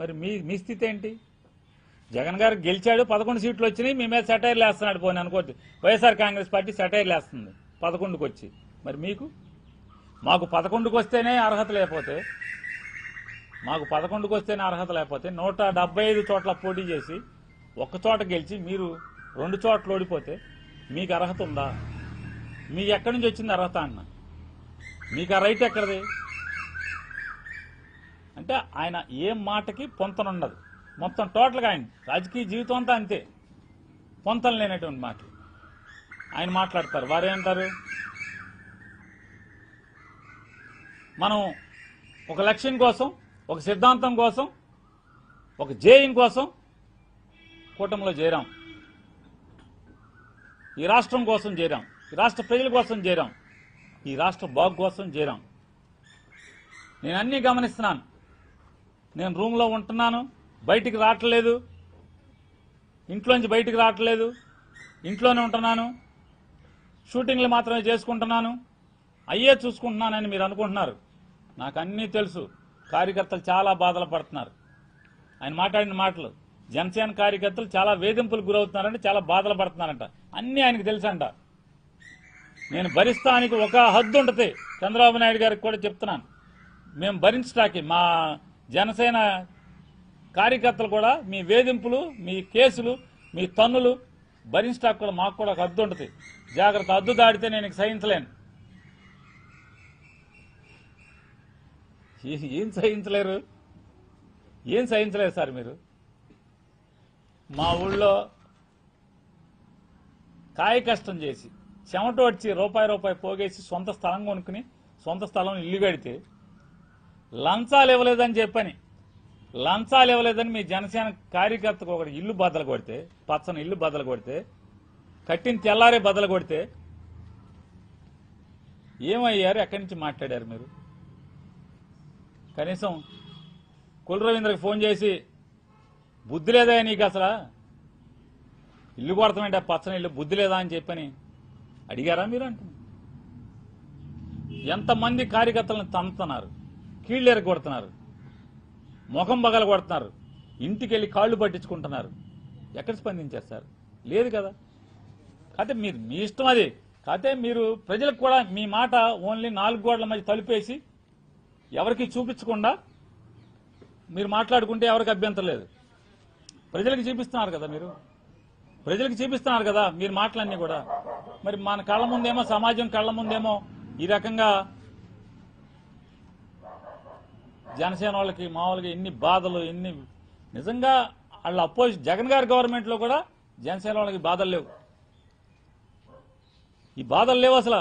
మరి మీ స్థితి ఏంటి? జగన్ గారు గెలిచాడు, 11 సీట్లు వచ్చినాయి, మీ మీద సెటైర్లు వేస్తున్నాడు. పోనీ అనుకోవచ్చు, వైఎస్ఆర్ కాంగ్రెస్ పార్టీ సెటైర్లు వేస్తుంది 11కి వచ్చి. మరి మాకు 11కి వస్తేనే అర్హత లేకపోతే, 175 చోట్ల పోటీ చేసి ఒక్క చోట గెలిచి మీరు 2 చోట్ల ఓడిపోతే మీకు అర్హత ఉందా? మీకు ఎక్కడి నుంచి వచ్చింది అర్హత అన్న? మీకు ఆ రైట్ ఎక్కడిది? అంటే ఆయన ఏ మాటకి పొంతనుండదు. మొత్తం టోటల్గా ఆయన రాజకీయ జీవితం అంతా అంతే, పొంతన లేనటువంటి మాటలు ఆయన మాట్లాడతారు. వారేంటారు, మనం ఒక లక్ష్యం కోసం, ఒక సిద్ధాంతం కోసం, ఒక ధ్యేయం కోసం కూటమిలో చేరాం, ఈ రాష్ట్రం కోసం చేరాం, ఈ రాష్ట్ర ప్రజల కోసం చేరాం, ఈ రాష్ట్ర బాగు కోసం చేరాం. నేను అన్నీ గమనిస్తున్నాను. నేను రూమ్లో ఉంటున్నాను, బయటికి రావట్లేదు, ఇంట్లోంచి బయటికి రావట్లేదు, ఇంట్లోనే ఉంటున్నాను, షూటింగ్లు మాత్రమే చేసుకుంటున్నాను, అయ్యే చూసుకుంటున్నానని మీరు అనుకుంటున్నారు. నాకు అన్నీ తెలుసు. కార్యకర్తలు చాలా బాధలు పడుతున్నారు. ఆయన మాట్లాడిన మాటలు, జనసేన కార్యకర్తలు చాలా వేధింపులకు గురవుతున్నారంటే, చాలా బాధలు పడుతున్నారంట. అన్నీ ఆయనకు తెలుసంట. నేను భరిస్తానికి ఒక హద్దు ఉంటుంది. చంద్రబాబు నాయుడు గారికి కూడా చెప్తున్నాను, మేము భరించడానికి, మా జనసేన కార్యకర్తలు కూడా మీ వేధింపులు, మీ కేసులు, మీ తన్నులు భరించడానికి కూడా మాకు కూడా ఒక హద్దు ఉంటుంది. జాగ్రత్త, హద్దు దాడితే నేను సహించలేను. ఏం సహించలేరు సార్ మీరు? మా ఊళ్ళో కాయ కష్టం చేసి చెమట వచ్చి రూపాయి పోగేసి సొంత స్థలం కొనుక్కుని సొంత స్థలం ఇల్లు కడితే లంచాలు ఇవ్వలేదని మీ జనసేన కార్యకర్తకు ఒకటి ఇల్లు బద్దలు కొడితే, పచ్చని ఇల్లు బద్దలు కొడితే, కట్టిన తెల్లారే బద్దలు కొడితే ఏమయ్యారు? ఎక్కడి నుంచి మాట్లాడారు మీరు? కనీసం కుల రవీంద్రకి ఫోన్ చేసి బుద్ధి లేదా నీకు అసలు ఇల్లు కొడతామంటే పచ్చని ఇల్లు బుద్ధి లేదా అని చెప్పని అడిగారా మీరు? అంటున్నారు ఎంతమంది కార్యకర్తలను తంతున్నారు, కీళ్ళెర కొడుతున్నారు, ముఖం బగల కొడుతున్నారు, ఇంటికి వెళ్ళి కాళ్ళు పట్టించుకుంటున్నారు. ఎక్కడ స్పందించారు సార్? లేదు కదా. కాకపోతే మీరు మీ ఇష్టం అది. కాకపోతే మీరు ప్రజలకు కూడా మీ మాట ఓన్లీ 4 గోడల మధ్య తలుపేసి ఎవరికి చూపించకుండా మీరు మాట్లాడుకుంటే ఎవరికి అభ్యంతరం లేదు. ప్రజలకు చూపిస్తున్నారు కదా మీరు, ప్రజలకు చూపిస్తున్నారు కదా మీరు మాటలన్నీ కూడా. మరి మన కళ్ళ ముందేమో, సమాజం కళ్ళ ముందేమో ఈ రకంగా జనసేన వాళ్ళకి మామూలుగా ఎన్ని బాధలు, ఎన్ని నిజంగా వాళ్ళ జగన్ గారి గవర్నమెంట్ లో కూడా జనసేన వాళ్ళకి బాధలు లేవు. ఈ బాధలు లేవు అసలు.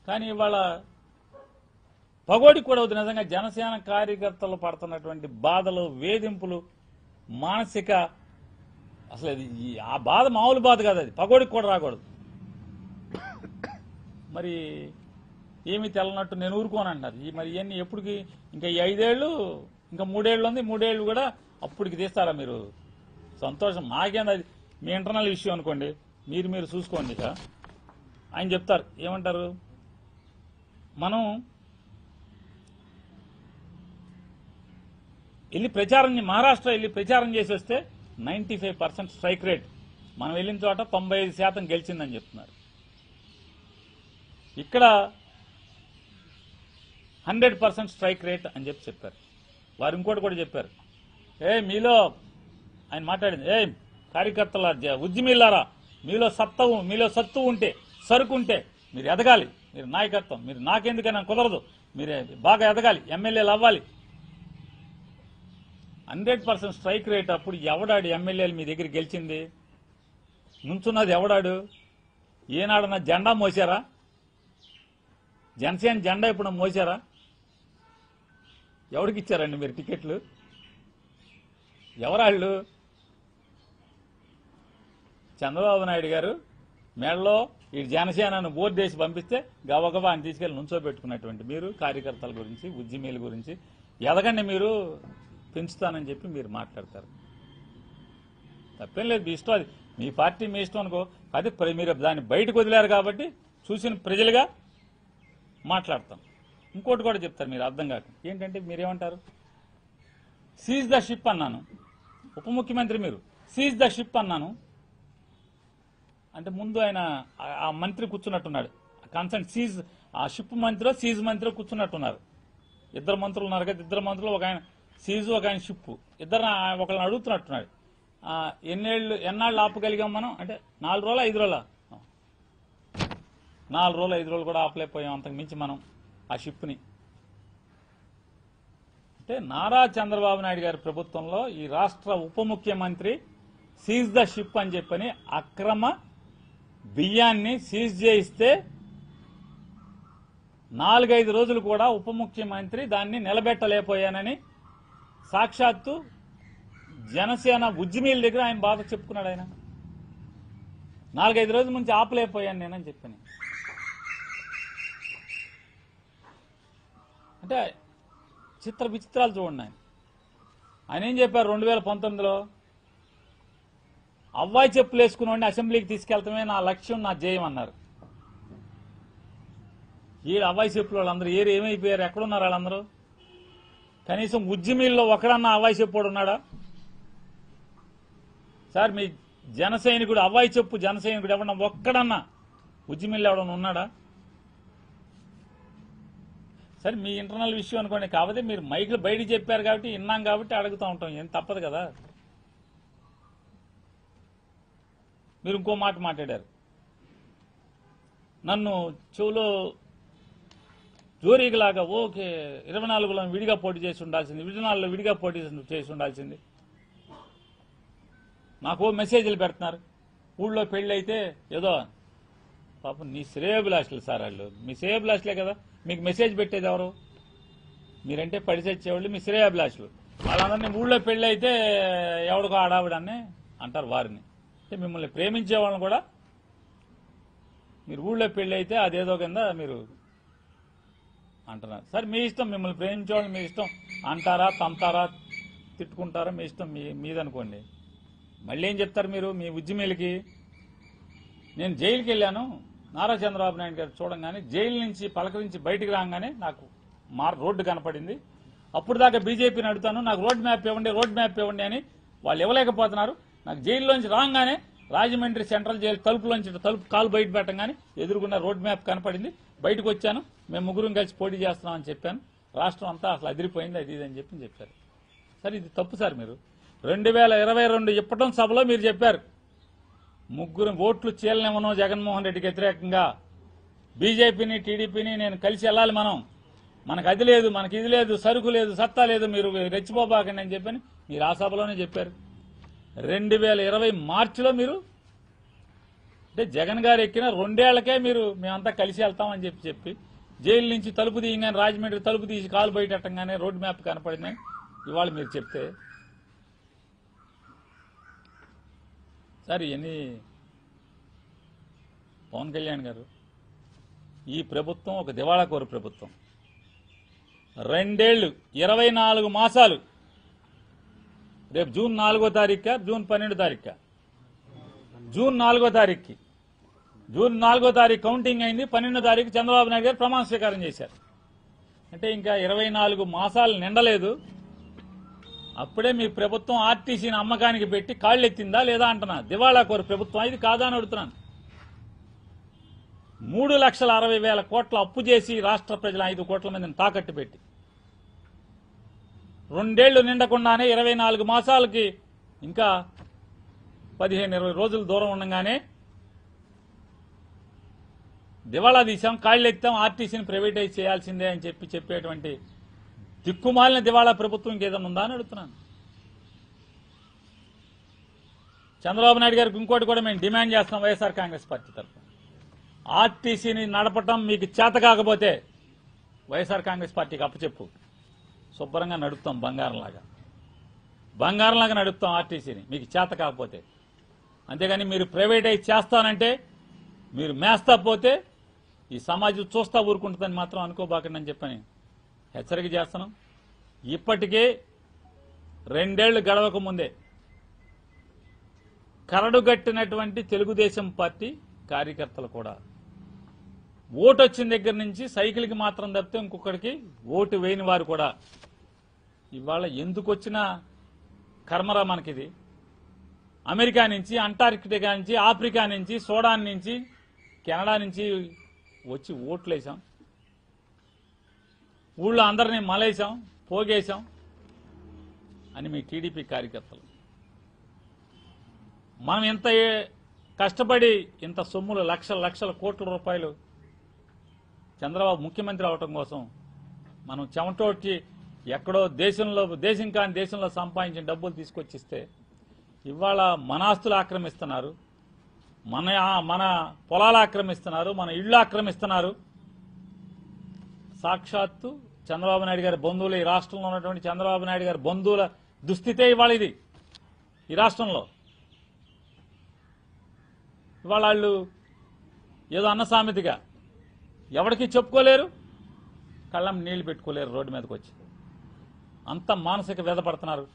కానీ ఇవాళ పగోడికి కూడా అవుతుంది. నిజంగా జనసేన కార్యకర్తలు పడుతున్నటువంటి బాధలు, వేధింపులు, మానసిక అసలు ఆ బాధ మామూలు బాధ కాదు. అది పగోడికి కూడా రాకూడదు. మరి ఏమీ తెల్లనట్టు నేను ఊరుకోనంటున్నారు. మరి ఇవన్నీ ఎప్పటికి? ఇంకా ఈ 5 ఏళ్ళు, ఇంకా 3 ఏళ్ళు ఉంది. 3 ఏళ్ళు కూడా అప్పటికి తీస్తారా మీరు? సంతోషం మాకేంది, అది మీ ఇంటర్నల్ ఇష్యూ అనుకోండి, మీరు చూసుకోండి. ఇక ఆయన చెప్తారు, ఏమంటారు, మనం వెళ్ళి మహారాష్ట్ర వెళ్ళి ప్రచారం చేసి వస్తే 95% స్ట్రైక్ రేట్, మనం వెళ్ళిన చోట 95% గెలిచిందని చెప్తున్నారు. ఇక్కడ 100% స్ట్రైక్ రేట్ అని చెప్పారు. వారు ఇంకోటి కూడా చెప్పారు, మీలో ఆయన మాట్లాడింది, కార్యకర్తల ఉద్యమిల్లారా, మీలో సత్తు ఉంటే, సరుకు ఉంటే మీరు ఎదగాలి, మీరు నాయకత్వం, మీరు నాకెందుకైనా కుదరదు, మీరు బాగా ఎదగాలి, ఎమ్మెల్యేలు అవ్వాలి. 100% స్ట్రైక్ రేట్. అప్పుడు ఎవడాడు ఎమ్మెల్యేలు మీ దగ్గర గెలిచింది? నుంచున్నది ఎవడాడు? ఏనాడన్నా జెండా మోసారా? జనసేన జెండా ఇప్పుడు మోసారా? ఎవరికి ఇచ్చారండి మీరు టికెట్లు? ఎవరాళ్ళు? చంద్రబాబు నాయుడు గారు మేడలో ఈ జనసేనను బోర్డు వేసి పంపిస్తే గబగబా అని తీసుకెళ్లి నుంచోబెట్టుకున్నటువంటి మీరు కార్యకర్తల గురించి, ఉద్యమీల గురించి ఎదగండి, మీరు పెంచుతానని చెప్పి మీరు మాట్లాడతారు. తప్పేం లేదు, మీ ఇష్టం, అది మీ పార్టీ మీ ఇష్టం అనుకో. అది మీరు దాన్ని బయటకు వదిలేరు కాబట్టి చూసిన ప్రజలుగా మాట్లాడతాం. ఇంకోటి కూడా చెప్తారు మీరు అర్థం కాక. ఏంటంటే మీరేమంటారు, సీజ్ ద షిప్ అన్నాను, ఉప ముఖ్యమంత్రి మీరు సీజ్ ద షిప్ అన్నాను అంటే ముందు ఆయన ఆ మంత్రి కూర్చున్నట్టున్నాడు, కన్సర్న్ సీజ్, ఆ షిప్ మంత్రిలో సీజ్ మంత్రిలో కూర్చున్నట్టున్నారు. 2 మంత్రులు ఉన్నారు కదా, 2 మంత్రులు, ఒక ఆయన సీజు, ఒక ఆయన షిప్పు, ఇద్దరు ఒకళ్ళని అడుగుతున్నట్టున్నాడు. ఎన్నాళ్ళు ఆపగలిగాం మనం అంటే 4 రోజులు 5 రోజుల 4 రోజులు 5 రోజులు కూడా ఆపలేకపోయాం అంతకు మించి మనం ఆ షిప్ని. అంటే నారా చంద్రబాబు నాయుడు గారి ప్రభుత్వంలో ఈ రాష్ట్ర ఉప ముఖ్యమంత్రి సీజ్ ద షిప్ అని చెప్పని అక్రమ బియ్యాన్ని సీజ్ చేయిస్తే 4-5 రోజులు కూడా ఉప ముఖ్యమంత్రి దాన్ని నిలబెట్టలేకపోయానని సాక్షాత్తు జనసేన ఉద్యమీల దగ్గర ఆయన బాధ చెప్పుకున్నాడు. ఆయన 4-5 రోజుల నుంచి ఆపలేకపోయాను నేనని చెప్పని. అంటే చిత్ర విచిత్రాలు చూడండి. ఆయన ఏం చెప్పారు 2019లో, అవ్వాయి చెప్పులు వేసుకుని అసెంబ్లీకి తీసుకెళ్తామే నా లక్ష్యం, నా జయం అన్నారు. ఈ అవ్వాయి చెప్పులు వాళ్ళందరూ ఏమైపోయారు? ఎక్కడున్నారు వాళ్ళందరూ? కనీసం ఉద్యమీల్లో ఒకడన్నా అవ్వాయి చెప్పుడు ఉన్నాడా సార్? మీ జన సైనికుడు అవ్వాయి చెప్పు జన సైనికుడు ఎవడన్నా ఒక్కడన్నా ఉద్యమీల్లో ఎవడన్నా ఉన్నాడా? సరే మీ ఇంటర్నల్ విషయం అనుకోండి, కాకపోతే మీరు మైకులు బయటికి చెప్పారు కాబట్టి విన్నాం కాబట్టి అడుగుతూ ఉంటాం, ఏం తప్పదు కదా. మీరు ఇంకో మాట మాట్లాడారు, నన్ను చెవులో జోరీగలాగా ఓకే 24లో విడిగా పోటీ చేసి ఉండాల్సింది, 24లో విడిగా పోటీ చేసి ఉండాల్సింది. నాకు మెసేజ్లు పెడుతున్నారు. ఊళ్ళో పెళ్లి అయితే ఏదో పాపం నీ శ్రేయోభిలాషులు సార్ వాళ్ళు, మీ శ్రేయోభిలాషులే కదా, మీకు మెసేజ్ పెట్టేది ఎవరు? మీరంటే పడి చచ్చేవాళ్ళు మీ శ్రేయోభిలాషులు. వాళ్ళందరినీ ఊళ్ళో పెళ్లి అయితే ఎవడికో ఆడావిడని అంటారు వారిని. అంటే మిమ్మల్ని ప్రేమించే వాళ్ళని కూడా మీరు ఊళ్ళో పెళ్లి అయితే అదేదో కింద మీరు అంటున్నారు. సరే మీ ఇష్టం, మిమ్మల్ని ప్రేమించే వాళ్ళని మీ ఇష్టం అంటారా, తంతారా, తిట్టుకుంటారా, మీ ఇష్టం, మీదనుకోండి. మళ్ళీ ఏం చెప్తారు మీరు మీ ఉద్యమీలకి? నేను జైలుకి వెళ్ళాను, నారా చంద్రబాబు నాయుడు గారు చూడంగానే జైలు నుంచి పలకరించి బయటికి రాగానే నాకు రోడ్డు కనపడింది. అప్పుడు దాకా బీజేపీని అడుగుతాను, నాకు రోడ్ మ్యాప్ ఇవ్వండి అని వాళ్ళు ఇవ్వలేకపోతున్నారు. నాకు జైల్లోంచి రాగానే రాజమండ్రి సెంట్రల్ జైలు తలుపు కాలు బయట పెట్టగానే ఎదురుకున్న రోడ్ మ్యాప్ కనపడింది, బయటకు వచ్చాను, మేము ముగ్గురం కలిసి పోటీ చేస్తున్నామని చెప్పాను. రాష్ట్రం అంతా అసలు అదిరిపోయింది, అది ఇది అని చెప్పారు. సరే ఇది తప్పు సార్. మీరు 2022 ఇప్పటం సభలో మీరు చెప్పారు, ముగ్గురు ఓట్లు చీలనివ్వను జగన్మోహన్ రెడ్డికి వ్యతిరేకంగా, బీజేపీని టీడీపీని నేను కలిసి వెళ్ళాలి, మనకు అది లేదు, మనకి ఇది లేదు, సరుకు లేదు, సత్తా లేదు, మీరు రెచ్చిపోబాకండి అని చెప్పని మీరు ఆ సభలోనే చెప్పారు. 2020 మార్చిలో మీరు అంటే జగన్ గారు ఎక్కిన 2 ఏళ్లకే మీరు మేమంతా కలిసి వెళ్తామని చెప్పి జైలు నుంచి తలుపు తీయగానే, రాజమండ్రి తలుపు తీసి కాలు బయటట్టంగానే రోడ్ మ్యాప్ కనపడిందని ఇవాళ మీరు చెప్తే సార్ ఇవన్నీ పవన్ కళ్యాణ్ గారు, ఈ ప్రభుత్వం ఒక దివాళాకోరు ప్రభుత్వం. 2 ఏళ్లు 24 మాసాలు, రేపు జూన్ 4వ తారీఖు, జూన్ 12వ తారీఖు, జూన్ 4వ తారీఖుకి, జూన్ 4వ తారీఖు కౌంటింగ్ అయింది, 12వ తారీఖు చంద్రబాబు నాయుడు గారు ప్రమాణ స్వీకారం చేశారు. అంటే ఇంకా 24 మాసాలు నిండలేదు, అప్పుడే మీ ప్రభుత్వం ఆర్టీసీని అమ్మకానికి పెట్టి కాళ్ళెత్తిందా లేదా అంటున్నా. దివాళాకోరు ప్రభుత్వం ఇది కాదా అని అడుగుతున్నాను. 3,60,000 కోట్ల అప్పు చేసి రాష్ట్ర ప్రజల 5 కోట్ల మందిని తాకట్టు పెట్టి 2 ఏళ్లు నిండకుండానే 24 మాసాలకి ఇంకా 15-20 రోజులు దూరం ఉండగానే దివాళా తీశాం, కాళ్ళెత్తాం, ఆర్టీసీని ప్రైవేటైజ్ చేయాల్సిందే అని చెప్పేటువంటి దిక్కుమాలిన దివాళా ప్రభుత్వం ఇంకేదన్నా ఉందా అని అడుగుతున్నాను. చంద్రబాబు నాయుడు గారికి ఇంకోటి కూడా మేము డిమాండ్ చేస్తాం వైఎస్ఆర్ కాంగ్రెస్ పార్టీ తరఫున. ఆర్టీసీని నడపటం మీకు చేత కాకపోతే వైఎస్ఆర్ కాంగ్రెస్ పార్టీకి అప్పచెప్పు, శుభ్రంగా నడుపుతాం, బంగారంలాగా నడుపుతాం ఆర్టీసీని, మీకు చేత కాకపోతే. అంతేగాని మీరు ప్రైవేటైజ్ చేస్తానంటే, మీరు మేస్తా పోతే ఈ సమాజం చూస్తా ఊరుకుంటుందని మాత్రం అనుకోబాకండి అని చెప్పని హెచ్చరిక చేస్తున్నాం. ఇప్పటికే 2 ఏళ్లు గడవక ముందే కరడుగట్టినటువంటి తెలుగుదేశం పార్టీ కార్యకర్తలు కూడా ఓటు వచ్చిన దగ్గర నుంచి సైకిల్కి మాత్రం తప్పితే ఇంకొకరికి ఓటు వేయని వారు కూడా ఇవాళ ఎందుకు వచ్చిన కర్మరా మనకిది. అమెరికా నుంచి, అంటార్కిటికా నుంచి, ఆఫ్రికా నుంచి, సూడాన్ నుంచి, కెనడా నుంచి వచ్చి ఓట్లు వేసాం, ఊళ్ళో అందరినీ మలేసాం, పోగేశాం అని మీ టీడీపీ కార్యకర్తలు. మనం ఇంత కష్టపడి ఇంత సొమ్ములు లక్షల కోట్ల రూపాయలు చంద్రబాబు ముఖ్యమంత్రి అవటం కోసం మనం చెమటోడ్చి ఎక్కడో దేశం కాని దేశంలో సంపాదించిన డబ్బులు తీసుకొచ్చిస్తే ఇవాళ మన ఆస్తులు ఆక్రమిస్తున్నారు, మన పొలాలు ఆక్రమిస్తున్నారు, మన ఇళ్లు ఆక్రమిస్తున్నారు. సాక్షాత్తు చంద్రబాబు నాయుడు గారి బంధువులు, ఈ రాష్ట్రంలో ఉన్నటువంటి చంద్రబాబు నాయుడు గారి బంధువుల దుస్థితే ఇవాళ ఇది. ఈ రాష్ట్రంలో ఇవాళ వాళ్ళు ఏదో అన్న సామెతగా ఎవరికి చెప్పుకోలేరు, కళ్ళం నీళ్లు పెట్టుకోలేరు రోడ్డు మీదకి వచ్చి, అంత మానసిక వ్యధపడుతున్నారు.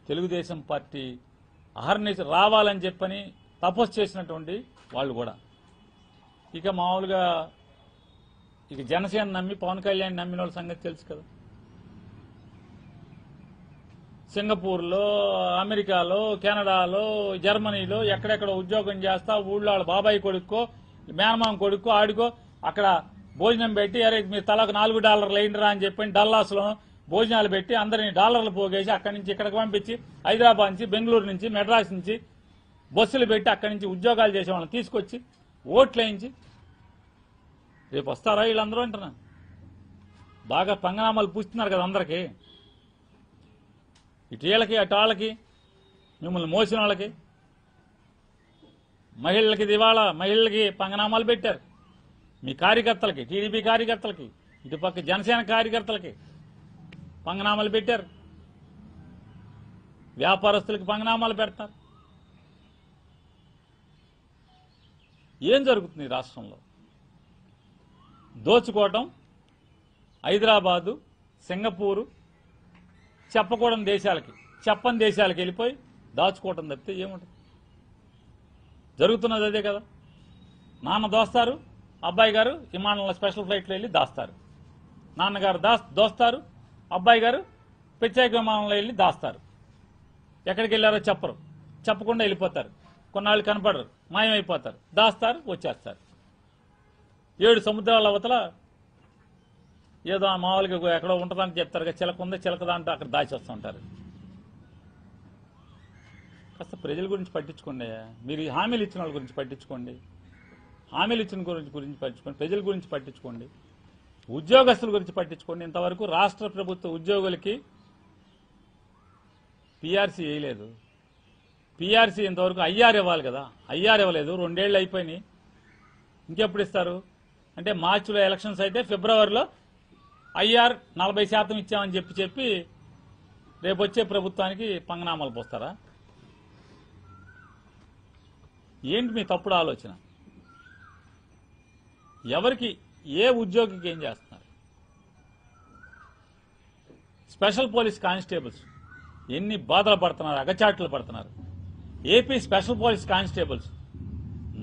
తెలుగుదేశం పార్టీ అహర్నిశ రావాలని చెప్పని తపస్సు చేసినటువంటి వాళ్ళు కూడా ఇక మామూలుగా ఇక జనసేన నమ్మి పవన్ కళ్యాణ్ నమ్మిన వాళ్ళ సంగతి తెలుసు కదా. సింగపూర్లో, అమెరికాలో, కెనడాలో, జర్మనీలో ఎక్కడెక్కడ ఉద్యోగం చేస్తా ఊళ్ళో వాళ్ళ బాబాయ్ కొడుక్కో, మేనమామ కొడుక్కో, ఆడికో అక్కడ భోజనం పెట్టి, అరే మీరు తలకు $4 వేయండిరా అని చెప్పి డల్లాస్లో భోజనాలు పెట్టి అందరినీ డాలర్లు పోగేసి అక్కడి నుంచి ఇక్కడికి పంపించి, హైదరాబాద్ నుంచి, బెంగళూరు నుంచి, మెడ్రాస్ నుంచి బస్సులు పెట్టి అక్కడి నుంచి ఉద్యోగాలు చేసే వాళ్ళని తీసుకొచ్చి ఓట్లు వేయించి రేపు వస్తారా వీళ్ళందరూ అంటున్నా. బాగా పంగనామాలు పూస్తున్నారు కదా అందరికీ, ఇటు వీళ్ళకి అటు వాళ్ళకి, మిమ్మల్ని మోసిన వాళ్ళకి. మహిళలకి దివాళా, మహిళలకి పంగనామాలు పెట్టారు. మీ కార్యకర్తలకి, టీడీపీ కార్యకర్తలకి, ఇటుపక్క జనసేన కార్యకర్తలకి పంగనామాలు పెట్టారు. వ్యాపారస్తులకి పంగనామాలు పెడతారు. ఏం జరుగుతుంది ఈ రాష్ట్రంలో? దోచుకోవటం, హైదరాబాదు, సింగపూరు, చెప్పని దేశాలకి వెళ్ళిపోయి దాచుకోవటం తప్పితే ఏముంటుంది? జరుగుతున్నది అదే కదా. నాన్న దోస్తారు, అబ్బాయి గారు విమానంలో స్పెషల్ ఫ్లైట్లో వెళ్ళి దాస్తారు. నాన్నగారు దోస్తారు, అబ్బాయి గారు ప్రత్యేక విమానంలో వెళ్ళి దాస్తారు. ఎక్కడికి వెళ్ళారో చెప్పరు, చెప్పకుండా వెళ్ళిపోతారు. కొన్నాళ్ళు కనపడరు, మాయమైపోతారు, దాస్తారు, వచ్చేస్తారు. 7 సముద్రాల అవతల ఏదో మామూలుగా ఎక్కడో ఉంటుందని చెప్తారు. చిలక ఉంది, చిలక దాంట్లో అక్కడ దాచి వస్తూ ఉంటారు. కాస్త ప్రజల గురించి పట్టించుకోండి. మీరు హామీలు ఇచ్చిన వాళ్ళ గురించి పట్టించుకోండి, ప్రజల గురించి పట్టించుకోండి, ఉద్యోగస్తుల గురించి పట్టించుకోండి. ఇంతవరకు రాష్ట్ర ప్రభుత్వ ఉద్యోగులకి పీఆర్సీ వేయలేదు. పీఆర్సీ ఇంతవరకు ఐఆర్ ఇవ్వాలి కదా, ఐఆర్ ఇవ్వలేదు. 2 ఏళ్ళు అయిపోయినాయి, ఇంకెప్పుడు ఇస్తారు? అంటే మార్చిలో ఎలక్షన్స్ అయితే ఫిబ్రవరిలో ఐఆర్ 40% ఇచ్చామని చెప్పి రేపు వచ్చే ప్రభుత్వానికి పంగనామాలు పోస్తారా? ఏంటి మీ తప్పుడు ఆలోచన? ఎవరికి, ఏ ఉద్యోగికి ఏం చేస్తున్నారు? స్పెషల్ పోలీస్ కానిస్టేబుల్స్ ఎన్ని బాధలు పడుతున్నారు, అగచాట్లు పడుతున్నారు. ఏపీ స్పెషల్ పోలీస్ కానిస్టేబుల్స్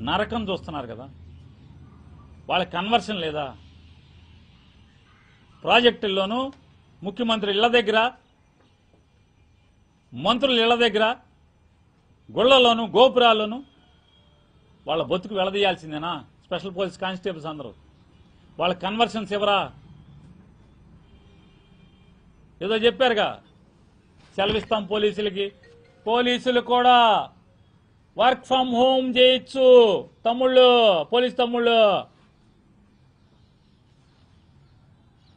నరకం చూస్తున్నారు కదా. వాళ్ళ కన్వర్షన్ లేదా? ప్రాజెక్టుల్లోనూ ముఖ్యమంత్రి ఇళ్ల దగ్గర, మంత్రుల ఇళ్ల దగ్గర, గుళ్లలోనూ గోపురాల్లోనూ వాళ్ళ బతుకు వెళదీయాల్సిందేనా స్పెషల్ పోలీస్ కానిస్టేబుల్స్ అందరూ? వాళ్ళ కన్వర్షన్స్ ఎవరా? ఏదో చెప్పారుగా, సెలవిస్తాం పోలీసులకి. పోలీసులు కూడా వర్క్ ఫ్రమ్ హోమ్ చేయొచ్చు తమ్ముళ్ళు, పోలీస్ తమ్ముళ్ళు.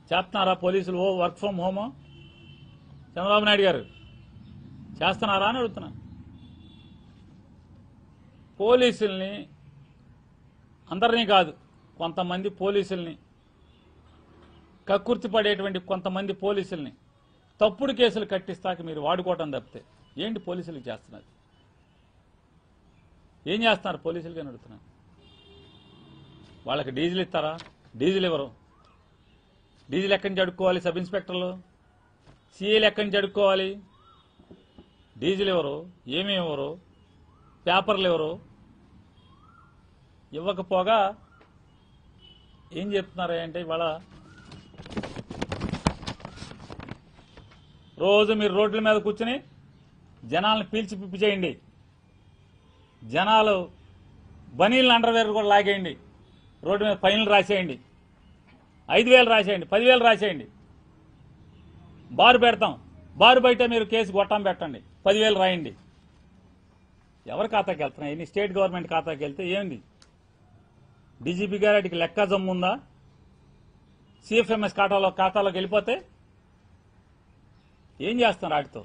చేస్తున్నారా పోలీసులు work from home? Chandrababu Naidu గారు చేస్తున్నారా అని అడుగుతున్నా. పోలీసుల్ని, అందరినీ కాదు, కొంతమంది పోలీసుల్ని, కక్కుర్తి పడేటువంటి కొంతమంది పోలీసుల్ని తప్పుడు కేసులు కట్టిస్తాక మీరు వాడుకోవటం తప్పితే ఏంటి పోలీసులకు చేస్తున్నారు? ఏం చేస్తున్నారు పోలీసులకి అని అడుగుతున్నారు. వాళ్ళకి డీజిల్ ఇస్తారా? డీజిల్ ఇవ్వరు. డీజిల్ ఎక్కడి నుంచి అడుక్కోవాలి? సబ్ ఇన్స్పెక్టర్లు, సీఏలు ఎక్కడి నుంచి అడుక్కోవాలి? డీజిల్ ఇవ్వరు, ఏమీ ఇవ్వరు, పేపర్లు ఇవ్వరు. ఇవ్వకపోగా ఏం చెప్తున్నారు అంటే, ఇవాళ రోజు మీరు రోడ్ల మీద కూర్చుని జనాలను పీల్చి పిప్పి చేయండి, జనాలు బనీళ్ళు అండర్వేర్ కూడా లాగేయండి, రోడ్డు మీద ఫైన్లు రాసేయండి, 5,000 రాసేయండి, 10,000 రాసేయండి, బారు పెడతాం, బారు బయట మీరు కేసు గొట్టం పెట్టండి, 10,000 రాయండి. ఎవరి ఖాతాకి వెళ్తున్నాయి? ఎన్ని స్టేట్ గవర్నమెంట్ ఖాతాకి వెళ్తే ఏంది? డీజీపీ గారికి లెక్క జమ్ముందా? సిఎఫ్ఎంఎస్ ఖాతాలోకి వెళ్ళిపోతే ఏం చేస్తున్నారు వాటితో?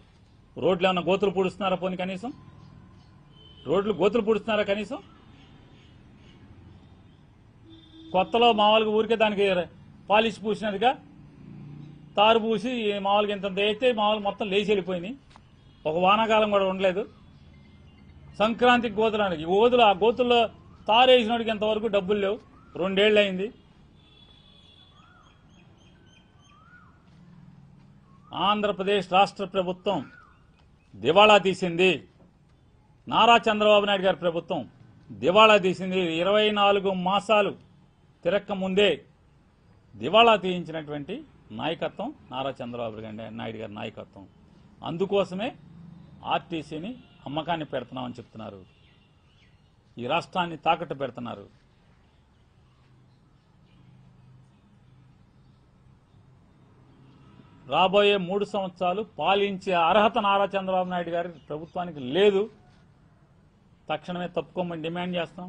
రోడ్లు ఏమన్నా గోతులు పూడుస్తున్నారా? పోనీ కనీసం రోడ్లు గోతులు పూడుస్తున్నారా? కనీసం కొత్తలో మామూలుగా ఊరికే దానికి పాలిష్ పూసినట్టుగా తారు పూసి మామూలుగా ఇంత వేస్తే మామూలుగా మొత్తం లేచి వెళ్ళిపోయినాయి. ఒక వానాకాలం కూడా ఉండలేదు. సంక్రాంతికి గోతులానికి ఆ గోతుల్లో తారు వేసినోడికి ఇంతవరకు డబ్బులు లేవు. 2 ఏళ్ళు అయింది. ఆంధ్రప్రదేశ్ రాష్ట్ర ప్రభుత్వం దివాళా తీసింది. నారా చంద్రబాబు నాయుడు గారి ప్రభుత్వం దివాళా తీసింది. 24 మాసాలు తిరక్క ముందే దివాళా తీయించినటువంటి నాయకత్వం నారా చంద్రబాబు నాయుడు గారి నాయకత్వం. అందుకోసమే ఆర్టీసీని అమ్మకాన్ని పెడుతున్నామని చెప్తున్నారు. ఈ రాష్ట్రాన్ని తాకట్టు పెడుతున్నారు. రాబోయే 3 సంవత్సరాలు పాలించే అర్హత నారా చంద్రబాబు నాయుడు గారి ప్రభుత్వానికి లేదు. తక్షణమే తప్పుకోమని డిమాండ్ చేస్తాం.